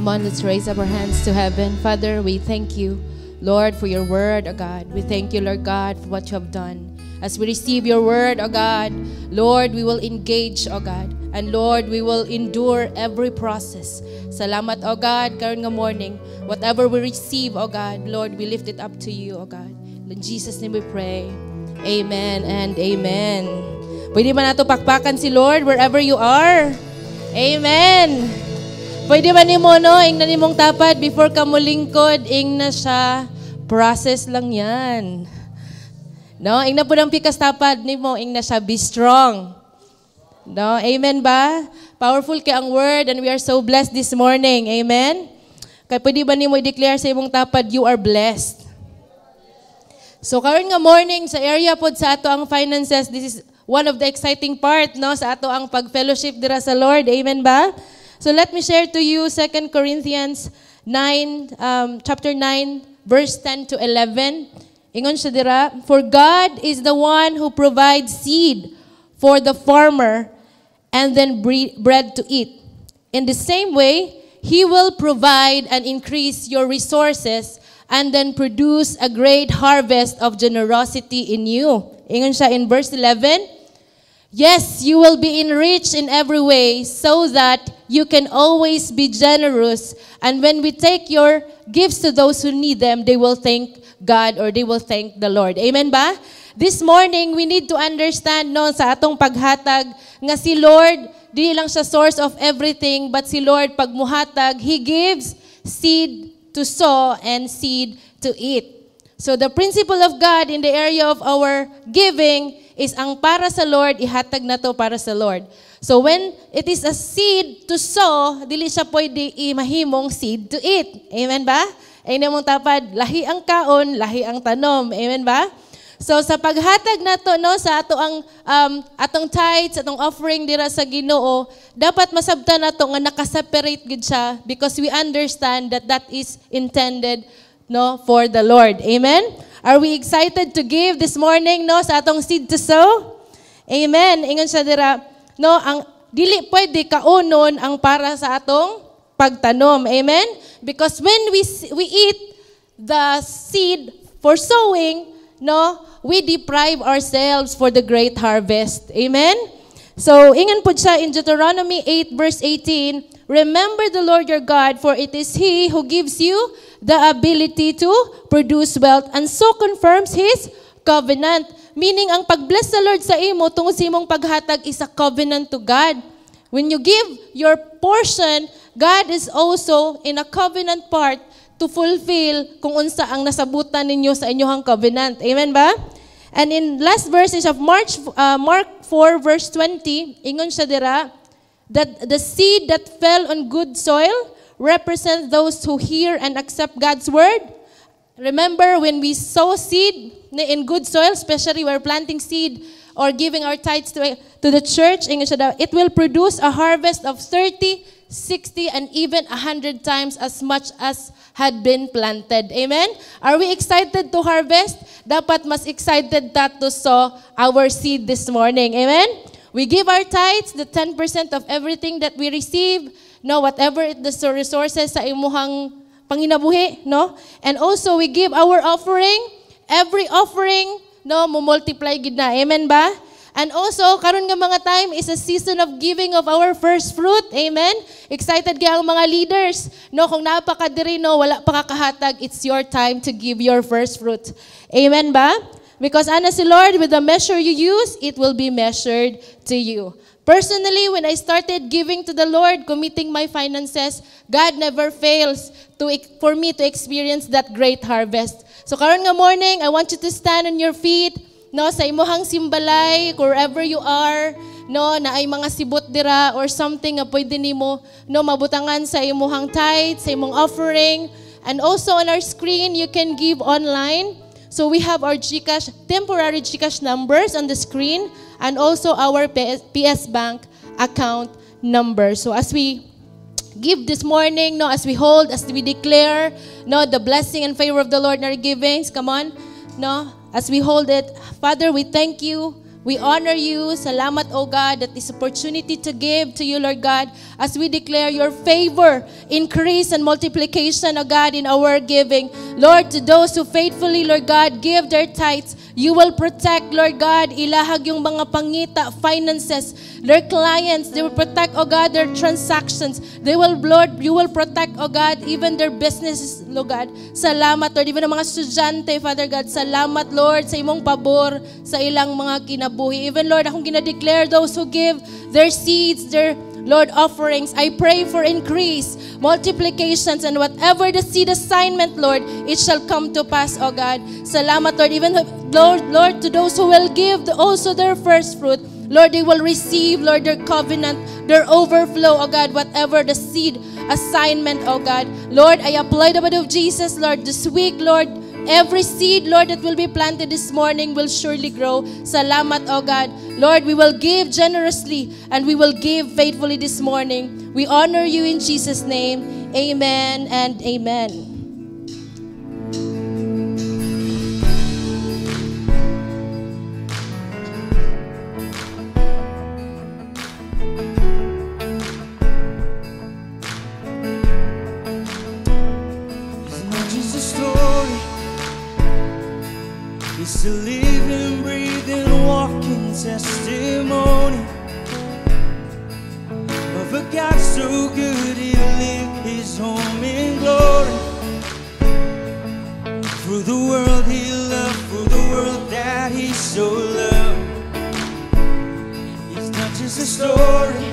Come on, let's raise up our hands to heaven. Father, we thank you, Lord, for your word, O God. We thank you, Lord God, for what you have done. As we receive your word, O God, Lord, we will engage, O God. And Lord, we will endure every process. Salamat, O God, karon nga morning. Whatever we receive, O God, Lord, we lift it up to you, O God. In Jesus' name we pray. Amen and amen. Pwede ba nato pakpakan si Lord wherever you are? Amen. Pwede ba ni mo, no? Ing na ni mong tapad before ka mo lingkod, ing na siya. Process lang yan. No? Ing na po ng pikas tapad ni mo, ing na siya. Be strong. No? Amen ba? Powerful kay ang word and we are so blessed this morning. Amen? Kaya pwede ba ni mo i-declare sa imong tapad, you are blessed. So karon nga morning, sa area po sa ato ang finances, this is one of the exciting part, no? Sa ato ang pag-fellowship dira sa Lord. Amen ba? So let me share to you 2 Corinthians 9, chapter 9, verse 10 to 11. Ingon siya dira, for God is the one who provides seed for the farmer and then bread to eat. In the same way, He will provide and increase your resources and then produce a great harvest of generosity in you. Ingon siya in verse 11, yes, you will be enriched in every way so that you can always be generous. And when we take your gifts to those who need them, they will thank God or they will thank the Lord. Amen ba? This morning, we need to understand no, sa atong paghatag nga si Lord, di lang siya source of everything, but si Lord, pag muhatag, He gives seed to sow and seed to eat. So the principle of God in the area of our giving is ang para sa Lord, ihatag na to para sa Lord. So when it is a seed to sow, dili siya pwede imahimong seed to eat. Amen ba? Ay namong tapad, lahi ang kaon, lahi ang tanom. Amen ba? So sa paghatag nato no sa atong tithes, atong offering dira sa Ginoo, dapat masabtan nato nga naka-separate gid siya because we understand that that is intended no for the Lord. Amen. Are we excited to give this morning no sa atong seed to sow? Amen. Ingon siya dira no ang dili pwede kaunon ang para sa atong pagtanom. Amen. Because when we eat the seed for sowing, no, we deprive ourselves for the great harvest. Amen? So, ingan po siya in Deuteronomy 8 verse 18, remember the Lord your God, for it is He who gives you the ability to produce wealth and so confirms His covenant. Meaning, ang pag-bless sa Lord sa imo, tungod sa imong paghatag is a covenant to God. When you give your portion, God is also in a covenant part to fulfill kung unsa ang nasabutan ninyo sa inyong covenant. Amen ba? And in last verses of Mark 4 verse 20, ingon siya dira, that the seed that fell on good soil represents those who hear and accept God's word. Remember when we sow seed in good soil, especially we're planting seed or giving our tithes to the church, ingon siya daw, it will produce a harvest of 30, 60, and even 100 times as much as had been planted. Amen? Are we excited to harvest? Dapat mas excited ta to sow our seed this morning. Amen? We give our tithes, the 10% of everything that we receive, no, whatever the resources sa imuhang panginabuhi, no? And also we give our offering, every offering, no, mo-multiply gid na. Amen ba? And also, karon nga mga time is a season of giving of our first fruit. Amen? Excited kaya ang mga leaders. No, kung napakadiri, no, wala pa kakahatag, it's your time to give your first fruit. Amen ba? Because ana si Lord, with the measure you use, it will be measured to you. Personally, when I started giving to the Lord, committing my finances, God never fails for me to experience that great harvest. So karon nga morning, I want you to stand on your feet, no, sa imuhang simbalay, wherever you are, no, na ay mga sibot dira or something nga pwede nimo, no, mabutangan sa imuhang tithe, sa imong offering. And also on our screen, you can give online. So we have our GCash, temporary GCash numbers on the screen, and also our PS Bank account number. So as we give this morning, no, as we hold, as we declare, no, the blessing and favor of the Lord in our givings, come on, no, as we hold it, Father, we thank you. We honor you. Salamat, O God, that this opportunity to give to you, Lord God, as we declare your favor, increase and multiplication, O God, in our giving. Lord, to those who faithfully, Lord God, give their tithes, you will protect, Lord God, ilahag yung mga pangita, finances, their clients. They will protect, O God, their transactions. They will, Lord, you will protect, O God, even their businesses, Lord God. Salamat, Lord. Even ang mga estudyante, Father God. Salamat, Lord, sa imong pabor sa ilang mga kinabuhi. Even, Lord, akong ginadeclare those who give their seeds, their Lord, offerings, I pray for increase, multiplications, and whatever the seed assignment, Lord, it shall come to pass, O God. Salamat, Lord. Even, Lord, to those who will give also their first fruit, Lord, they will receive, Lord, their covenant, their overflow, O God, whatever the seed assignment, O God. Lord, I apply the blood of Jesus, Lord, this week, Lord. Every seed, Lord, that will be planted this morning will surely grow. Salamat, O God. Lord, we will give generously and we will give faithfully this morning. We honor you in Jesus' name. Amen and amen. Isn't that just a story He's a living, breathing, walking testimony of a God so good He'll leave His home in glory. For the world He loved, for the world that He so loved. It's not just a story,